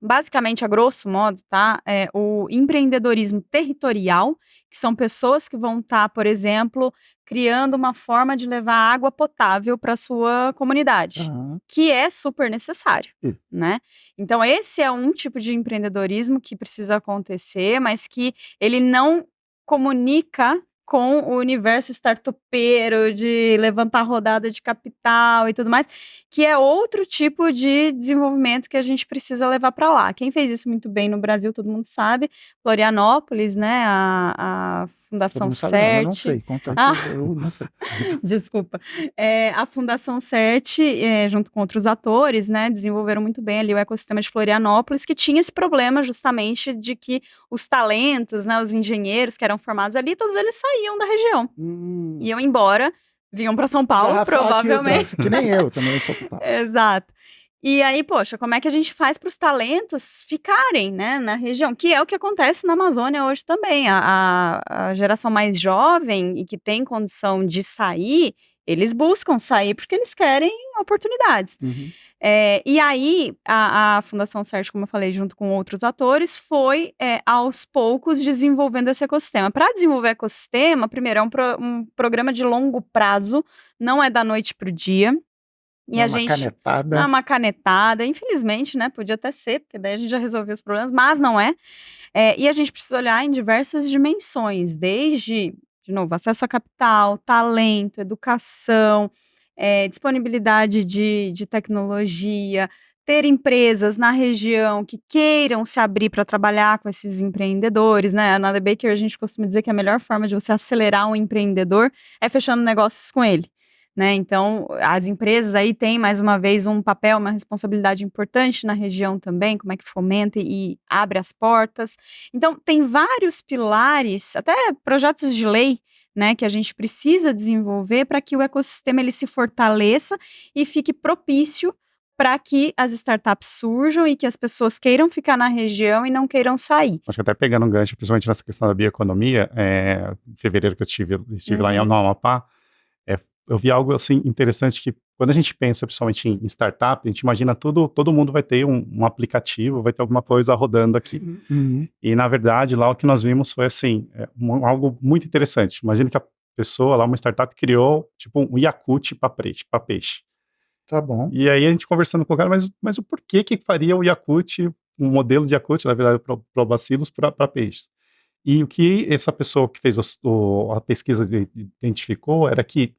basicamente, a grosso modo, tá? O empreendedorismo territorial, que são pessoas que vão estar, por exemplo, criando uma forma de levar água potável para a sua comunidade, que é super necessário, né? Então, esse é um tipo de empreendedorismo que precisa acontecer, mas que ele não comunica com o universo startupeiro, de levantar rodada de capital e tudo mais, que é outro tipo de desenvolvimento que a gente precisa levar para lá. Quem fez isso muito bem no Brasil, todo mundo sabe, Florianópolis, né, a Todo Fundação mundo sabe, não, eu não CERT. sei. Conta Ah, aqui, eu não sei. desculpa. A Fundação CERT, junto com outros atores, né, desenvolveram muito bem ali o ecossistema de Florianópolis, que tinha esse problema justamente de que os talentos, né, os engenheiros que eram formados ali, todos eles saíam da região. Iam embora, vinham para São Paulo, Já fala provavelmente. que nem eu também sou culpado. Exato. E aí, poxa, como é que a gente faz para os talentos ficarem, né, na região? Que é o que acontece na Amazônia hoje também. A geração mais jovem e que tem condição de sair, eles buscam sair porque eles querem oportunidades. Uhum. E aí, a Fundação CERT, como eu falei, junto com outros atores, foi aos poucos desenvolvendo esse ecossistema. Para desenvolver ecossistema, primeiro, é um programa de longo prazo, não é da noite para o dia. E Não é a uma gente. canetada. Não é uma canetada, infelizmente, né? Podia até ser, porque daí a gente já resolveu os problemas, mas não é. E a gente precisa olhar em diversas dimensões, desde, de novo, acesso a capital, talento, educação, disponibilidade de tecnologia, ter empresas na região que queiram se abrir para trabalhar com esses empreendedores, né? Na The Baker a gente costuma dizer que a melhor forma de você acelerar um empreendedor é fechando negócios com ele. Né? Então, as empresas aí têm, mais uma vez, um papel, uma responsabilidade importante na região também, como é que fomenta e abre as portas. Então, tem vários pilares, até projetos de lei, né, que a gente precisa desenvolver para que o ecossistema ele se fortaleça e fique propício para que as startups surjam e que as pessoas queiram ficar na região e não queiram sair. Acho que até pegando um gancho, principalmente nessa questão da bioeconomia, em fevereiro que eu estive lá em Amapá, eu vi algo assim interessante que quando a gente pensa principalmente em startup, a gente imagina todo mundo vai ter um aplicativo, vai ter alguma coisa rodando aqui. Uhum. E na verdade lá o que nós vimos foi assim, algo muito interessante. Imagina que a pessoa lá, uma startup criou tipo um Yakult para peixe. Tá bom. E aí a gente conversando com o cara, mas o porquê que faria o Yakult, um modelo de Yakult, na verdade, Probacilos para peixes? E o que essa pessoa que fez a pesquisa identificou era que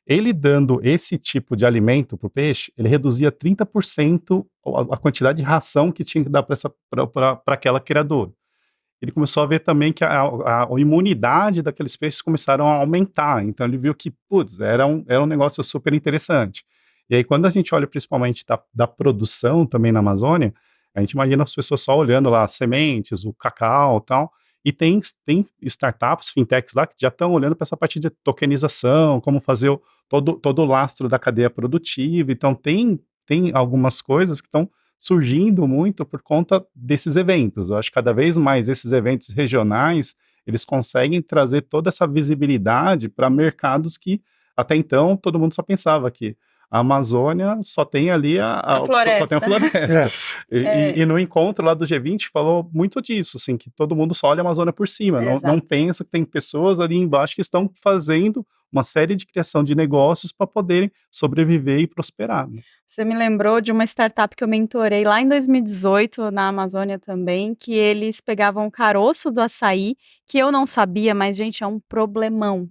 ele dando esse tipo de alimento para o peixe, ele reduzia 30% a quantidade de ração que tinha que dar para aquela criadora. Ele começou a ver também que a imunidade daqueles peixes começaram a aumentar. Então ele viu que, putz, era um negócio super interessante. E aí quando a gente olha principalmente da produção também na Amazônia, a gente imagina as pessoas só olhando lá as sementes, o cacau e tal, e tem startups, fintechs lá que já estão olhando para essa parte de tokenização, como fazer todo o lastro da cadeia produtiva. Então tem algumas coisas que estão surgindo muito por conta desses eventos. Eu acho que cada vez mais esses eventos regionais, eles conseguem trazer toda essa visibilidade para mercados que até então todo mundo só pensava que a Amazônia só tem ali floresta. só tem a floresta. E no encontro lá do G20 falou muito disso, assim, que todo mundo só olha a Amazônia por cima, não pensa que tem pessoas ali embaixo que estão fazendo uma série de criação de negócios para poderem sobreviver e prosperar. Né? Você me lembrou de uma startup que eu mentorei lá em 2018, na Amazônia também, que eles pegavam o caroço do açaí, que eu não sabia, mas, gente, é um problemão.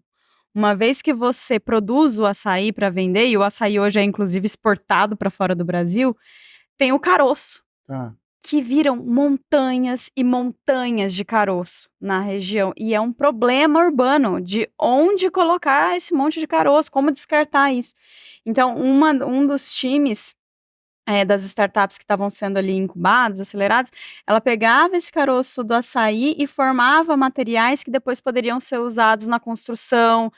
Uma vez que você produz o açaí para vender, e o açaí hoje é inclusive exportado para fora do Brasil, tem o caroço, que viram montanhas e montanhas de caroço na região. E é um problema urbano de onde colocar esse monte de caroço, como descartar isso. Então, um dos times das startups que estavam sendo ali incubadas, aceleradas, ela pegava esse caroço do açaí e formava materiais que depois poderiam ser usados na construção,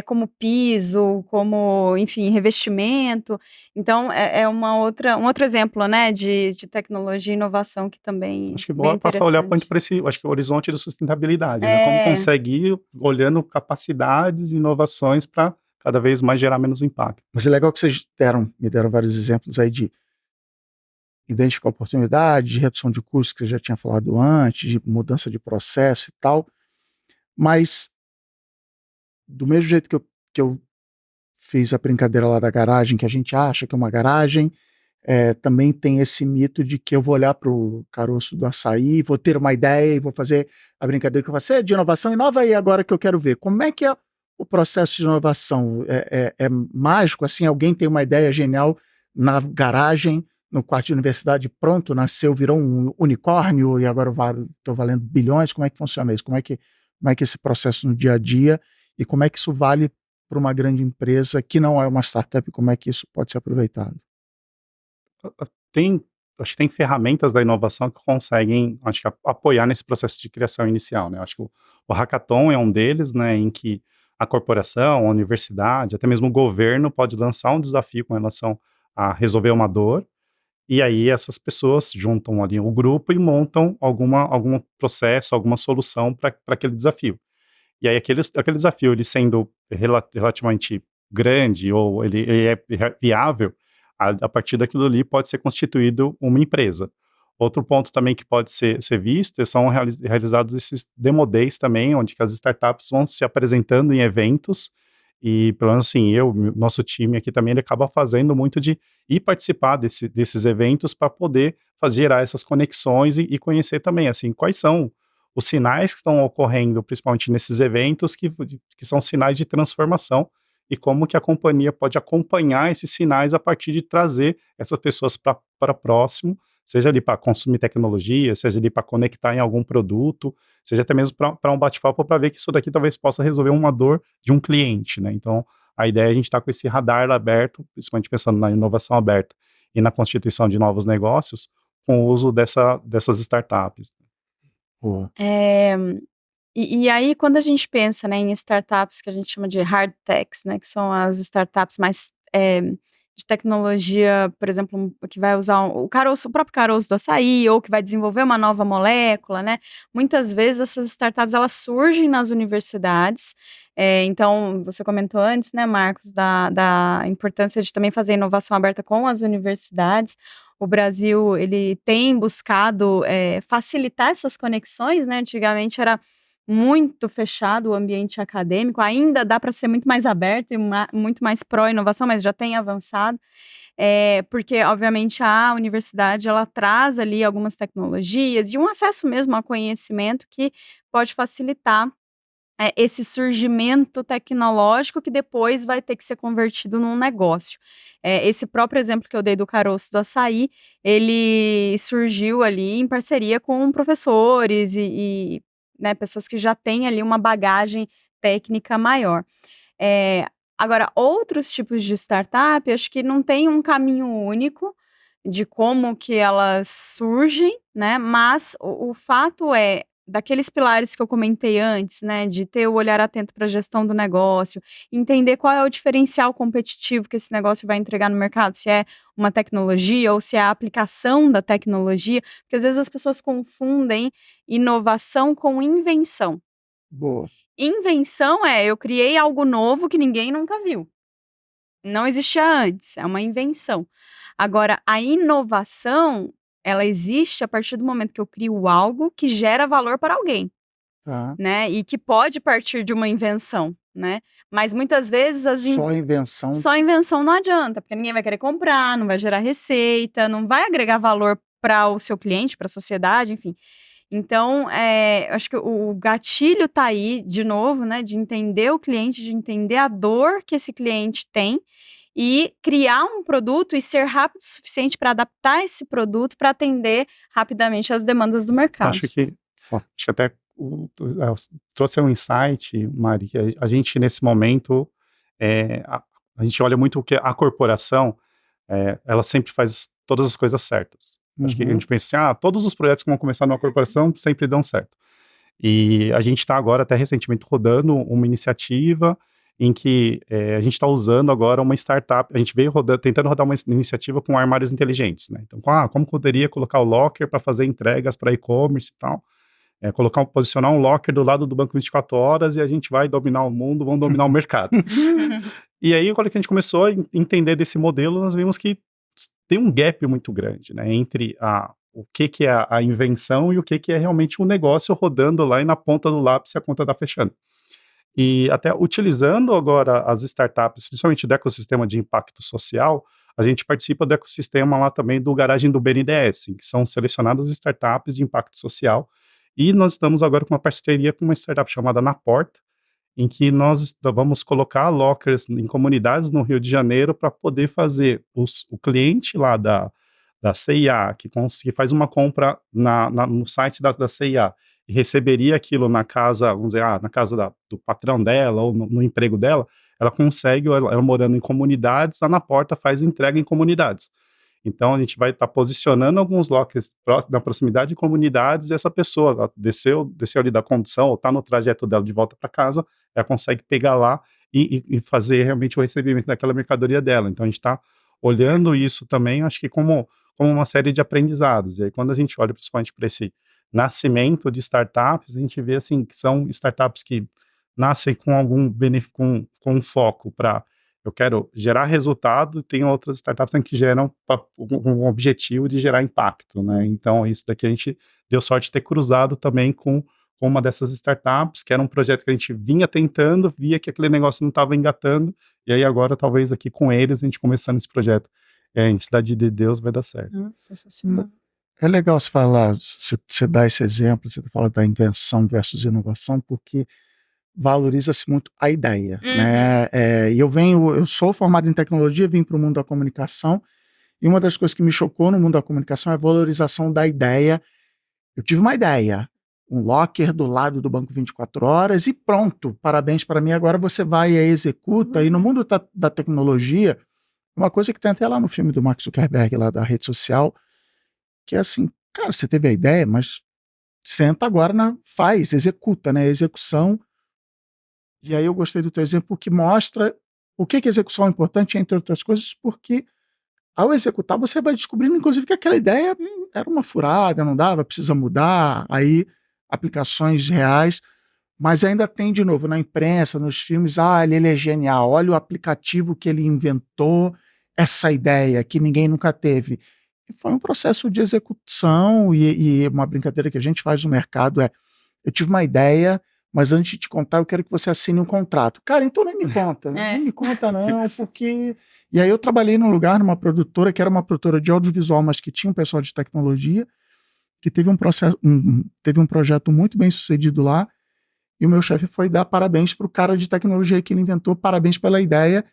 como piso, como, enfim, revestimento. Então, um outro exemplo, né, de tecnologia e inovação que também acho que bem vou passar a olhar para esse, acho que o horizonte da sustentabilidade, né? Como consegue ir olhando capacidades e inovações para cada vez mais gerar menos impacto. Mas é legal que vocês me deram vários exemplos aí de identificar oportunidade, de redução de custos, que você já tinha falado antes, de mudança de processo e tal, mas do mesmo jeito que eu fiz a brincadeira lá da garagem, que a gente acha que é uma garagem, também tem esse mito de que eu vou olhar para o caroço do açaí, vou ter uma ideia e vou fazer a brincadeira que você de inovação, inova aí agora que eu quero ver. Como é que é o processo de inovação? É mágico, assim, alguém tem uma ideia genial na garagem, no quarto de universidade, pronto, nasceu, virou um unicórnio e agora estou valendo bilhões? Como é que funciona isso? Como é que esse processo no dia a dia e como é que isso vale para uma grande empresa que não é uma startup, como é que isso pode ser aproveitado? Acho que tem ferramentas da inovação que conseguem, acho que, apoiar nesse processo de criação inicial, né? Acho que o Hackathon é um deles, né, em que a corporação, a universidade, até mesmo o governo pode lançar um desafio com relação a resolver uma dor, e aí essas pessoas juntam ali o grupo e montam algum processo, alguma solução para aquele desafio. E aí aquele desafio, ele sendo relativamente grande ou ele é viável, a partir daquilo ali pode ser constituído uma empresa. Outro ponto também que pode ser visto são realizados esses demo days também, onde que as startups vão se apresentando em eventos e, pelo menos assim, nosso time aqui também, ele acaba fazendo muito de ir participar desses eventos para poder gerar essas conexões e conhecer também, assim, quais são os sinais que estão ocorrendo, principalmente nesses eventos, que são sinais de transformação, e como que a companhia pode acompanhar esses sinais a partir de trazer essas pessoas para próximo, seja ali para consumir tecnologia, seja ali para conectar em algum produto, seja até mesmo para um bate-papo para ver que isso daqui talvez possa resolver uma dor de um cliente, né? Então, a ideia é a gente estar com esse radar aberto, principalmente pensando na inovação aberta e na constituição de novos negócios, com o uso dessas startups. Boa. E aí, quando a gente pensa, né, em startups que a gente chama de hard techs, né, que são as startups mais de tecnologia, por exemplo, que vai usar o próprio caroço do açaí, ou que vai desenvolver uma nova molécula, né? Muitas vezes essas startups elas surgem nas universidades. Então, você comentou antes, né, Marcos, da importância de também fazer inovação aberta com as universidades. O Brasil, ele tem buscado facilitar essas conexões, né? Antigamente era muito fechado o ambiente acadêmico, ainda dá para ser muito mais aberto e muito mais pró-inovação, mas já tem avançado, porque, obviamente, a universidade, ela traz ali algumas tecnologias e um acesso mesmo ao conhecimento que pode facilitar esse surgimento tecnológico que depois vai ter que ser convertido num negócio. Esse próprio exemplo que eu dei do caroço do açaí, ele surgiu ali em parceria com professores e né, pessoas que já têm ali uma bagagem técnica maior. Agora, outros tipos de startup, acho que não tem um caminho único de como que elas surgem, né? Mas o fato é, daqueles pilares que eu comentei antes, né, de ter o olhar atento para a gestão do negócio, entender qual é o diferencial competitivo que esse negócio vai entregar no mercado, se é uma tecnologia ou se é a aplicação da tecnologia, porque às vezes as pessoas confundem inovação com invenção. Boa. Invenção eu criei algo novo que ninguém nunca viu. Não existia antes, é uma invenção. Agora, a inovação, ela existe a partir do momento que eu crio algo que gera valor para alguém, né? E que pode partir de uma invenção, né? Mas muitas vezes só invenção não adianta, porque ninguém vai querer comprar, não vai gerar receita, não vai agregar valor para o seu cliente, para a sociedade, enfim. Então, acho que o gatilho tá aí, de novo, né? De entender o cliente, de entender a dor que esse cliente tem e criar um produto e ser rápido o suficiente para adaptar esse produto para atender rapidamente as demandas do mercado. Acho que até trouxe um insight, Mari, que a gente nesse momento, a gente olha muito o que a corporação, ela sempre faz todas as coisas certas. Acho que a gente pensa assim, todos os projetos que vão começar numa corporação sempre dão certo. E a gente está agora, até recentemente, rodando uma iniciativa em que a gente está usando agora uma startup, a gente veio tentando rodar uma iniciativa com armários inteligentes, né? Então, como poderia colocar o locker para fazer entregas para e-commerce e tal, posicionar um locker do lado do banco 24 horas e a gente vai dominar o mundo, vamos dominar o mercado. E aí, quando a gente começou a entender desse modelo, nós vimos que tem um gap muito grande, né, entre o que é a invenção e o que é realmente um negócio rodando lá e na ponta do lápis a conta está fechando. E até utilizando agora as startups, principalmente do ecossistema de impacto social, a gente participa do ecossistema lá também do Garagem do BNDES, que são selecionadas startups de impacto social, e nós estamos agora com uma parceria com uma startup chamada Na Porta, em que nós vamos colocar lockers em comunidades no Rio de Janeiro para poder fazer o cliente lá da CIA, que faz uma compra no site da CIA, e receberia aquilo na casa, vamos dizer, na casa do patrão dela, ou no emprego dela, ela consegue, ela morando em comunidades, a Na Porta faz entrega em comunidades. Então, a gente vai estar posicionando alguns lockers na proximidade de comunidades, e essa pessoa ela desceu ali da condução, ou está no trajeto dela de volta para casa, ela consegue pegar lá e fazer realmente o recebimento daquela mercadoria dela. Então, a gente está olhando isso também, acho que como uma série de aprendizados. E aí, quando a gente olha principalmente para esse nascimento de startups, a gente vê assim, que são startups que nascem com algum benefício, com um foco para eu quero gerar resultado, tem outras startups que geram com o objetivo de gerar impacto, né? Então, isso daqui a gente deu sorte de ter cruzado também com uma dessas startups, que era um projeto que a gente vinha tentando, via que aquele negócio não estava engatando, e aí agora, talvez aqui com eles, a gente começando esse projeto em Cidade de Deus, vai dar certo. Sensacional. É legal você falar, você dá esse exemplo, você fala da invenção versus inovação, porque valoriza-se muito a ideia, né? E eu sou formado em tecnologia, vim para o mundo da comunicação, e uma das coisas que me chocou no mundo da comunicação é a valorização da ideia. Eu tive uma ideia, um locker do lado do banco 24 horas e pronto, parabéns para mim, agora você vai e executa. E no mundo da tecnologia, uma coisa que tem até lá no filme do Mark Zuckerberg, lá da rede social, que é assim, cara, você teve a ideia, mas senta agora, faz, executa, né? Execução. E aí eu gostei do teu exemplo, que mostra o que execução é importante, entre outras coisas, porque ao executar você vai descobrindo, inclusive, que aquela ideia era uma furada, não dava, precisa mudar, aí aplicações reais, mas ainda tem, de novo, na imprensa, nos filmes, ele é genial, olha o aplicativo que ele inventou, essa ideia que ninguém nunca teve. E foi um processo de execução, e uma brincadeira que a gente faz no mercado eu tive uma ideia, mas antes de te contar, eu quero que você assine um contrato. Cara, então nem me conta. Nem me conta não, porque... E aí eu trabalhei num lugar, numa produtora, que era uma produtora de audiovisual, mas que tinha um pessoal de tecnologia, que teve um projeto muito bem sucedido lá, e o meu chefe foi dar parabéns para o cara de tecnologia que ele inventou, parabéns pela ideia,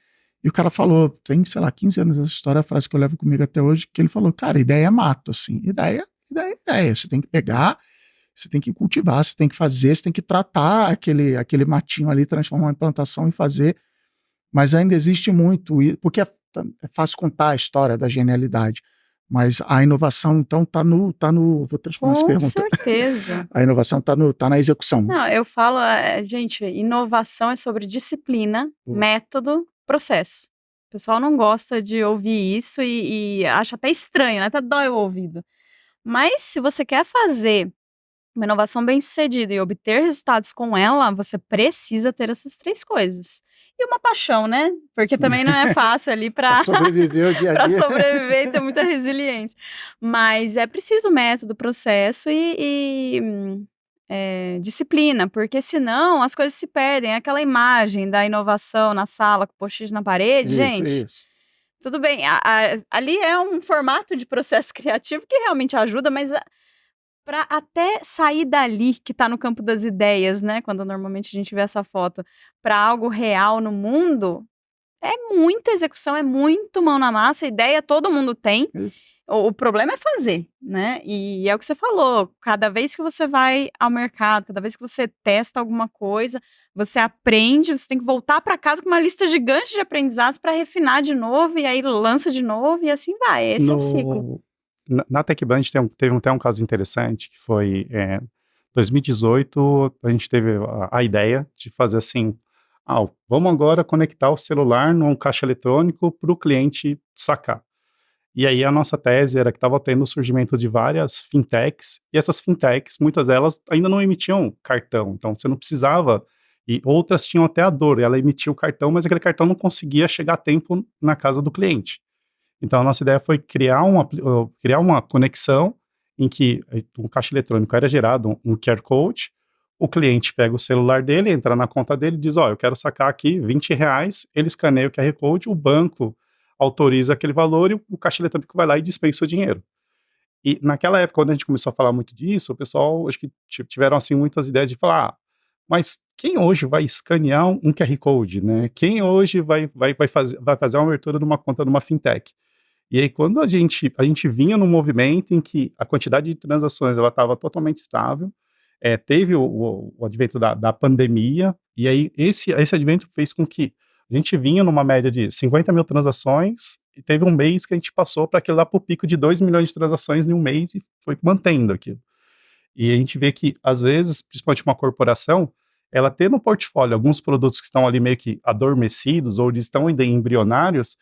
e o cara falou, tem, sei lá, 15 anos essa história, a frase que eu levo comigo até hoje, que ele falou, cara, ideia é mato, assim, ideia é ideia, você tem que pegar... Você tem que cultivar, você tem que fazer, você tem que tratar aquele matinho ali, transformar em plantação e fazer. Mas ainda existe muito, porque é fácil contar a história da genialidade. Mas a inovação, então, está no. Vou transformar essa pergunta. Com certeza. A inovação está na execução. Não, eu falo, gente, inovação é sobre disciplina, método, processo. O pessoal não gosta de ouvir isso e acha até estranho, né? Até dói o ouvido. Mas se você quer fazer uma inovação bem-sucedida e obter resultados com ela, você precisa ter essas 3 coisas. E uma paixão, né? Porque também não é fácil ali para sobreviver o dia a dia. Para sobreviver e ter muita resiliência. Mas é preciso método, processo e disciplina, porque senão as coisas se perdem. Aquela imagem da inovação na sala com post-it na parede, gente. Tudo bem, ali é um formato de processo criativo que realmente ajuda, mas... para até sair dali, que está no campo das ideias, né? Quando normalmente a gente vê essa foto, para algo real no mundo, é muita execução, é muito mão na massa, ideia todo mundo tem. O problema é fazer, né? E é o que você falou, cada vez que você vai ao mercado, cada vez que você testa alguma coisa, você aprende, você tem que voltar para casa com uma lista gigante de aprendizados para refinar de novo, e aí lança de novo, e assim vai. Esse é o ciclo. Na TechBand teve até um caso interessante, que foi 2018, a gente teve a ideia de fazer assim, vamos agora conectar o celular num caixa eletrônico para o cliente sacar. E aí a nossa tese era que estava tendo o surgimento de várias fintechs, e essas fintechs, muitas delas ainda não emitiam cartão, então você não precisava, e outras tinham até a dor, ela emitia o cartão, mas aquele cartão não conseguia chegar a tempo na casa do cliente. Então, a nossa ideia foi criar uma conexão em que um caixa eletrônico era gerado um QR Code, o cliente pega o celular dele, entra na conta dele e diz, eu quero sacar aqui R$20, ele escaneia o QR Code, o banco autoriza aquele valor e o caixa eletrônico vai lá e dispensa o dinheiro. E naquela época, quando a gente começou a falar muito disso, o pessoal, acho que tiveram, assim, muitas ideias de falar, mas quem hoje vai escanear um QR Code, né? Quem hoje vai fazer uma abertura de uma conta numa fintech? E aí, quando a gente vinha num movimento em que a quantidade de transações ela estava totalmente estável, teve o advento da pandemia, e aí esse advento fez com que a gente vinha numa média de 50 mil transações, e teve um mês que a gente passou para aquele lá para o pico de 2 milhões de transações em um mês e foi mantendo aquilo. E a gente vê que, às vezes, principalmente uma corporação, ela tem no portfólio alguns produtos que estão ali meio que adormecidos ou eles estão ainda embrionários,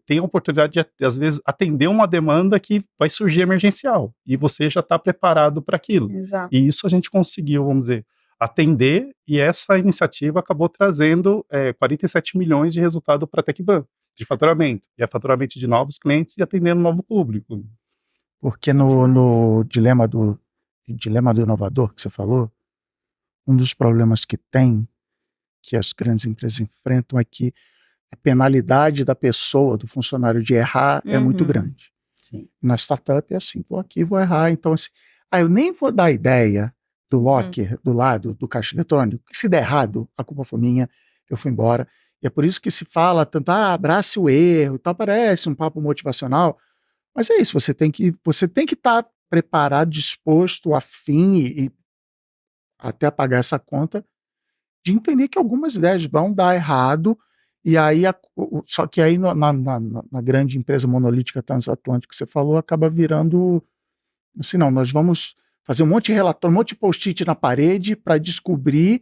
tem a oportunidade de, às vezes, atender uma demanda que vai surgir emergencial, e você já está preparado para aquilo. Exato. E isso a gente conseguiu, vamos dizer, atender, e essa iniciativa acabou trazendo 47 milhões de resultado para a TecBan, de faturamento, e é faturamento de novos clientes e atendendo um novo público. Porque no dilema do inovador que você falou, um dos problemas que as grandes empresas enfrentam é que a penalidade da pessoa, do funcionário de errar é muito grande. Sim. Na startup é assim, vou aqui, vou errar, então assim, eu nem vou dar ideia do locker do lado do caixa eletrônico, que se der errado, a culpa foi minha, eu fui embora. E é por isso que se fala tanto, abrace o erro e tal, parece um papo motivacional, mas é isso, você tem que estar preparado, disposto, afim e até pagar essa conta, de entender que algumas ideias vão dar errado, e aí só que aí na grande empresa monolítica transatlântica que você falou, acaba virando assim, não, nós vamos fazer um monte de relatório, um monte de post-it na parede para descobrir,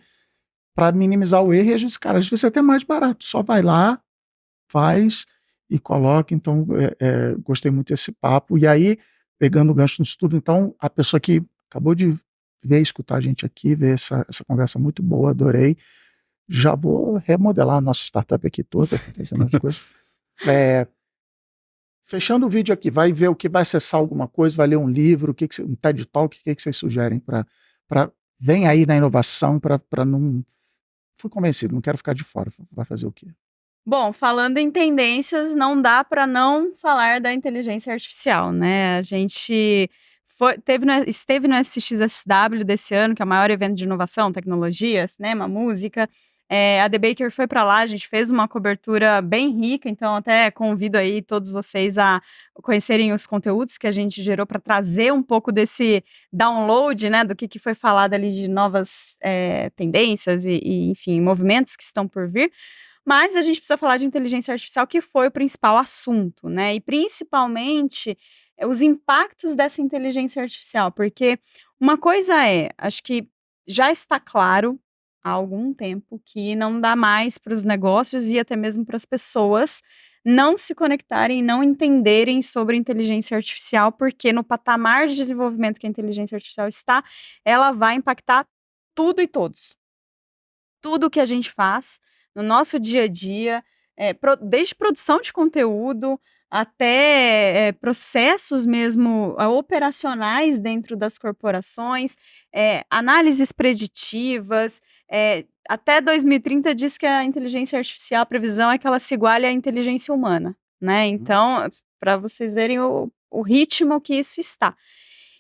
para minimizar o erro, e às vezes é até mais barato, só vai lá, faz e coloca. Então gostei muito desse papo, e aí pegando o gancho no estudo, então a pessoa que acabou de ver, escutar a gente aqui, ver essa conversa muito boa, adorei. Já vou remodelar a nossa startup aqui toda, fazendo as coisas. Fechando o vídeo aqui, vai ver o que vai acessar alguma coisa, vai ler um livro, um TED Talk, o que vocês sugerem para vem aí na inovação, para não... Fui convencido, não quero ficar de fora. Vai fazer o quê? Bom, falando em tendências, não dá para não falar da inteligência artificial, né? A gente esteve no SXSW desse ano, que é o maior evento de inovação, tecnologia, cinema, música. A The Baker foi para lá, a gente fez uma cobertura bem rica, então até convido aí todos vocês a conhecerem os conteúdos que a gente gerou para trazer um pouco desse download, né, do que foi falado ali de novas tendências e, enfim, movimentos que estão por vir. Mas a gente precisa falar de inteligência artificial, que foi o principal assunto, né? E principalmente os impactos dessa inteligência artificial, porque uma coisa acho que já está claro há algum tempo que não dá mais para os negócios e até mesmo para as pessoas não se conectarem e não entenderem sobre inteligência artificial, porque no patamar de desenvolvimento que a inteligência artificial está, ela vai impactar tudo e todos. Tudo que a gente faz no nosso dia a dia, desde produção de conteúdo até processos mesmo operacionais dentro das corporações, análises preditivas. Até 2030 diz que a inteligência artificial, a previsão é que ela se iguale à inteligência humana, né? Então, para vocês verem o ritmo que isso está.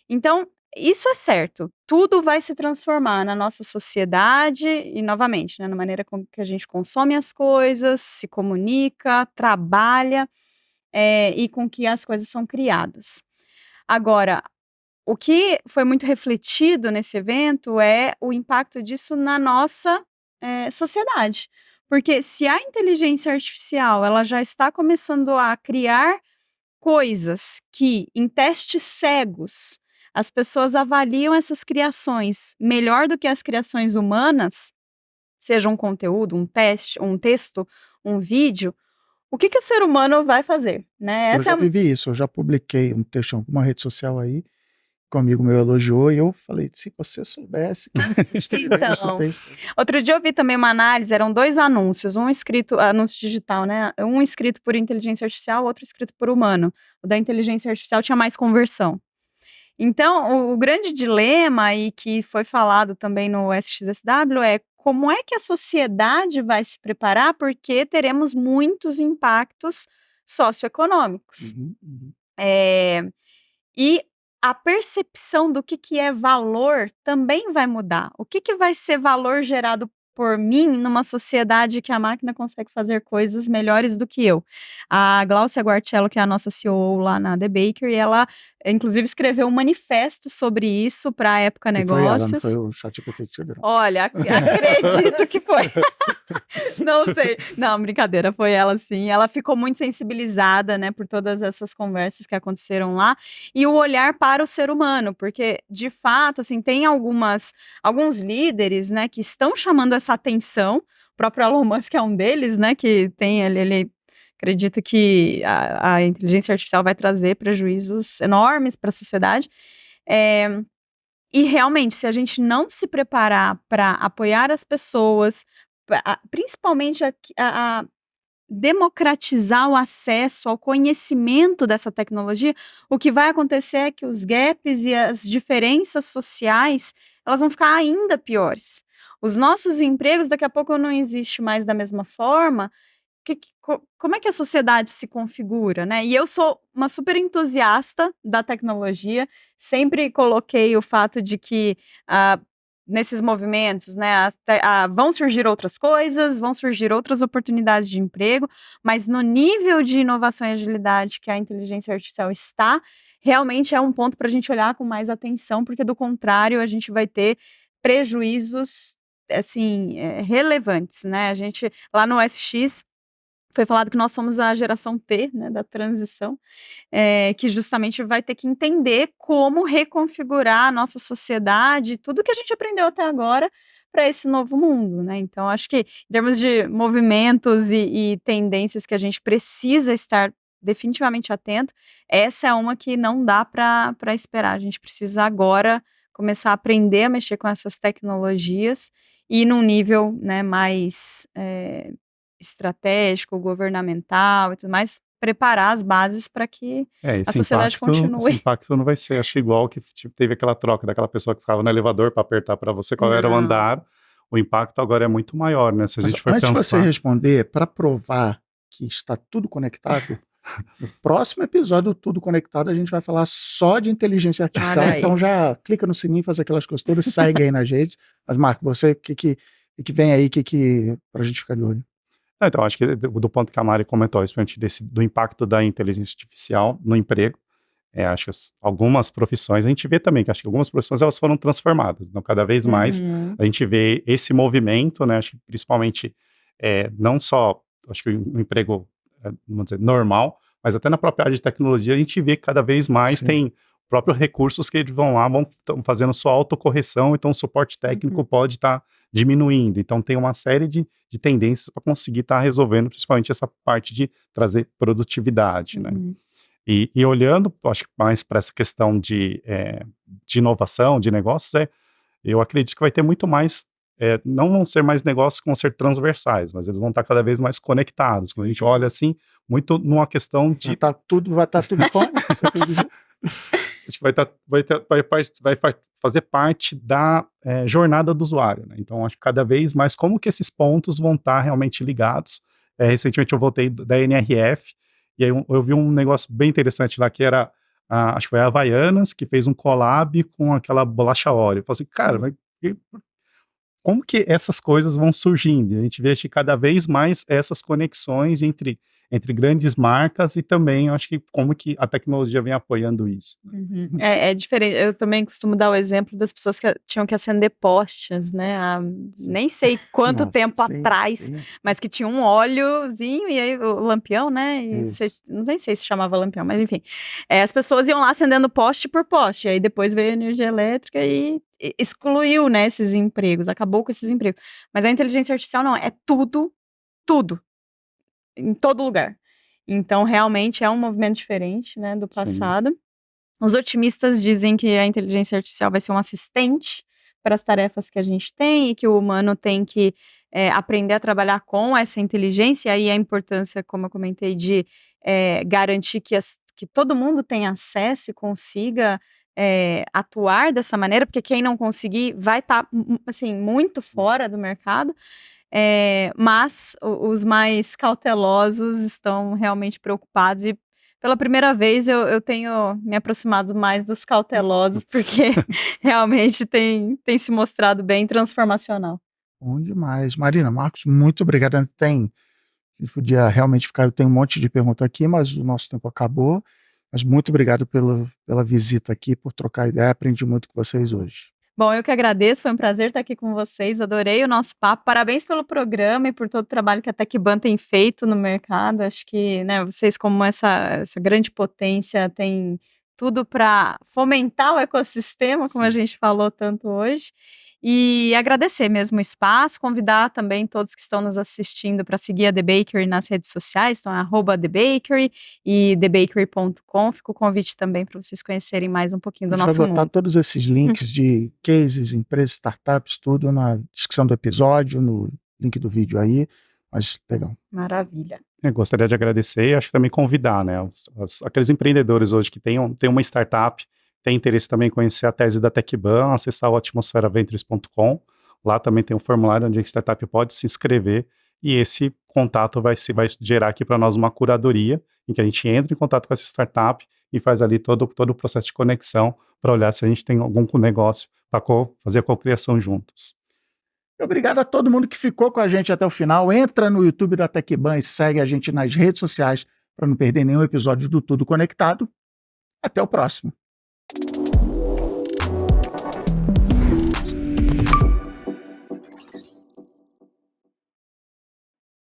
Então, isso é certo, tudo vai se transformar na nossa sociedade e, novamente, né, na maneira com que a gente consome as coisas, se comunica, trabalha e com que as coisas são criadas. Agora, o que foi muito refletido nesse evento é o impacto disso na nossa sociedade. Porque se a inteligência artificial ela já está começando a criar coisas que, em testes cegos, as pessoas avaliam essas criações melhor do que as criações humanas, seja um conteúdo, um texto, um vídeo, o que o ser humano vai fazer, né? Eu já vivi isso, eu já publiquei um texto em alguma rede social aí, que um amigo meu elogiou, e eu falei, se você soubesse... Então, outro dia eu vi também uma análise, eram 2 anúncios, anúncio digital, né? Um escrito por inteligência artificial, outro escrito por humano. O da inteligência artificial tinha mais conversão. Então, o grande dilema, e que foi falado também no SXSW, é como é que a sociedade vai se preparar, porque teremos muitos impactos socioeconômicos. E a percepção do que é valor também vai mudar. O que vai ser valor gerado por mim numa sociedade que a máquina consegue fazer coisas melhores do que eu? A Glaucia Guarcello, que é a nossa CEO lá na The Bakery, ela inclusive escreveu um manifesto sobre isso para a Época Negócios. Não foi o ChatGPT que te virou. Olha, acredito que foi. Não sei. Não, brincadeira, foi ela sim. Ela ficou muito sensibilizada, né, por todas essas conversas que aconteceram lá e o olhar para o ser humano, porque de fato, assim, tem alguns líderes, né, que estão chamando essa atenção. O próprio Elon Musk é um deles, né, que tem ele acredita que a inteligência artificial vai trazer prejuízos enormes para a sociedade. E realmente, se a gente não se preparar para apoiar as pessoas, principalmente a democratizar o acesso ao conhecimento dessa tecnologia, o que vai acontecer é que os gaps e as diferenças sociais, elas vão ficar ainda piores. Os nossos empregos daqui a pouco não existem mais da mesma forma. Como é que a sociedade se configura, né? E eu sou uma super entusiasta da tecnologia, sempre coloquei o fato de que nesses movimentos, né, vão surgir outras coisas, vão surgir outras oportunidades de emprego, mas no nível de inovação e agilidade que a inteligência artificial está, realmente é um ponto para a gente olhar com mais atenção, porque do contrário a gente vai ter prejuízos, assim, relevantes, né? A gente, lá no SX, foi falado que nós somos a geração T, né, da transição, que justamente vai ter que entender como reconfigurar a nossa sociedade, tudo que a gente aprendeu até agora para esse novo mundo, né? Então, acho que em termos de movimentos e tendências que a gente precisa estar definitivamente atento, essa é uma que não dá para esperar. A gente precisa agora começar a aprender a mexer com essas tecnologias e num nível, né, mais estratégico, governamental e tudo mais, preparar as bases para que a sociedade continue. Esse impacto não vai ser, acho, igual que teve aquela troca daquela pessoa que ficava no elevador para apertar para você qual era o andar. O impacto agora é muito maior, né? Se a gente for antes pensar... de você responder, para provar que está tudo conectado, no próximo episódio do Tudo Conectado a gente vai falar só de inteligência artificial. Então já clica no sininho, faz aquelas coisas todas, segue aí nas redes. Mas Marco, você, o que vem aí, para a gente ficar de olho? Então, acho que do ponto que a Mari comentou, principalmente do impacto da inteligência artificial no emprego, acho que algumas profissões, a gente vê também que acho que algumas profissões elas foram transformadas, então cada vez mais a gente vê esse movimento, né, acho que principalmente não só, acho que o emprego, vamos dizer, normal, mas até na própria área de tecnologia a gente vê que cada vez mais tem próprios recursos que eles vão lá, estão fazendo sua autocorreção, então o suporte técnico pode estar diminuindo, então tem uma série de tendências para conseguir estar resolvendo, principalmente essa parte de trazer produtividade, né? E olhando, acho que mais para essa questão de inovação, de negócios, eu acredito que vai ter muito mais, não vão ser mais negócios que vão ser transversais, mas eles vão estar cada vez mais conectados. Quando a gente olha assim, muito numa questão de... Vai estar tudo acho que vai fazer parte da jornada do usuário, né? Então, acho que cada vez mais como que esses pontos vão estar realmente ligados. Recentemente eu voltei da NRF, e aí eu vi um negócio bem interessante lá, que era, acho que foi a Havaianas, que fez um collab com aquela bolacha Oreo. Eu falei assim, cara, mas como que essas coisas vão surgindo? A gente vê que cada vez mais essas conexões entre grandes marcas e também, acho que como que a tecnologia vem apoiando isso. É diferente, eu também costumo dar o exemplo das pessoas que tinham que acender postes, né, nem sei quanto tempo atrás, mas que tinha um óleozinho e aí o lampião, né, não sei se chamava lampião, mas enfim, as pessoas iam lá acendendo poste por poste, aí depois veio a energia elétrica e excluiu, né, esses empregos, acabou com esses empregos, mas a inteligência artificial não, é tudo, em todo lugar. Então, realmente é um movimento diferente, né, do passado. Sim. Os otimistas dizem que a inteligência artificial vai ser um assistente para as tarefas que a gente tem e que o humano tem que aprender a trabalhar com essa inteligência, e aí a importância, como eu comentei, de garantir que todo mundo tenha acesso e consiga atuar dessa maneira, porque quem não conseguir vai estar, assim, muito fora do mercado. mas os mais cautelosos estão realmente preocupados e pela primeira vez eu tenho me aproximado mais dos cautelosos, porque realmente tem se mostrado bem transformacional. Bom demais. Marina, Marcos, muito obrigado. A gente podia realmente ficar, eu tenho um monte de perguntas aqui, mas o nosso tempo acabou. Mas muito obrigado pela visita aqui, por trocar ideia. Aprendi muito com vocês hoje. Bom, eu que agradeço, foi um prazer estar aqui com vocês, adorei o nosso papo, parabéns pelo programa e por todo o trabalho que a TecBan tem feito no mercado, acho que, né, vocês como essa grande potência têm tudo para fomentar o ecossistema, como a gente falou tanto hoje, e agradecer mesmo o espaço, convidar também todos que estão nos assistindo para seguir a The Bakery nas redes sociais, então é @TheBakery e thebakery.com, fica o convite também para vocês conhecerem mais um pouquinho do nosso Vai botar mundo. todos esses links de cases, empresas, startups, tudo na descrição do episódio, no link do vídeo aí, mas legal. Maravilha. Eu gostaria de agradecer e acho que também convidar, né, aqueles empreendedores hoje que têm uma startup, tem interesse também em conhecer a tese da TecBan, acessar o atmosferaventures.com, lá também tem um formulário onde a startup pode se inscrever e esse contato vai gerar aqui para nós uma curadoria, em que a gente entra em contato com essa startup e faz ali todo o processo de conexão para olhar se a gente tem algum negócio para fazer a cocriação juntos. Obrigado a todo mundo que ficou com a gente até o final. Entra no YouTube da TecBan e segue a gente nas redes sociais para não perder nenhum episódio do Tudo Conectado. Até o próximo.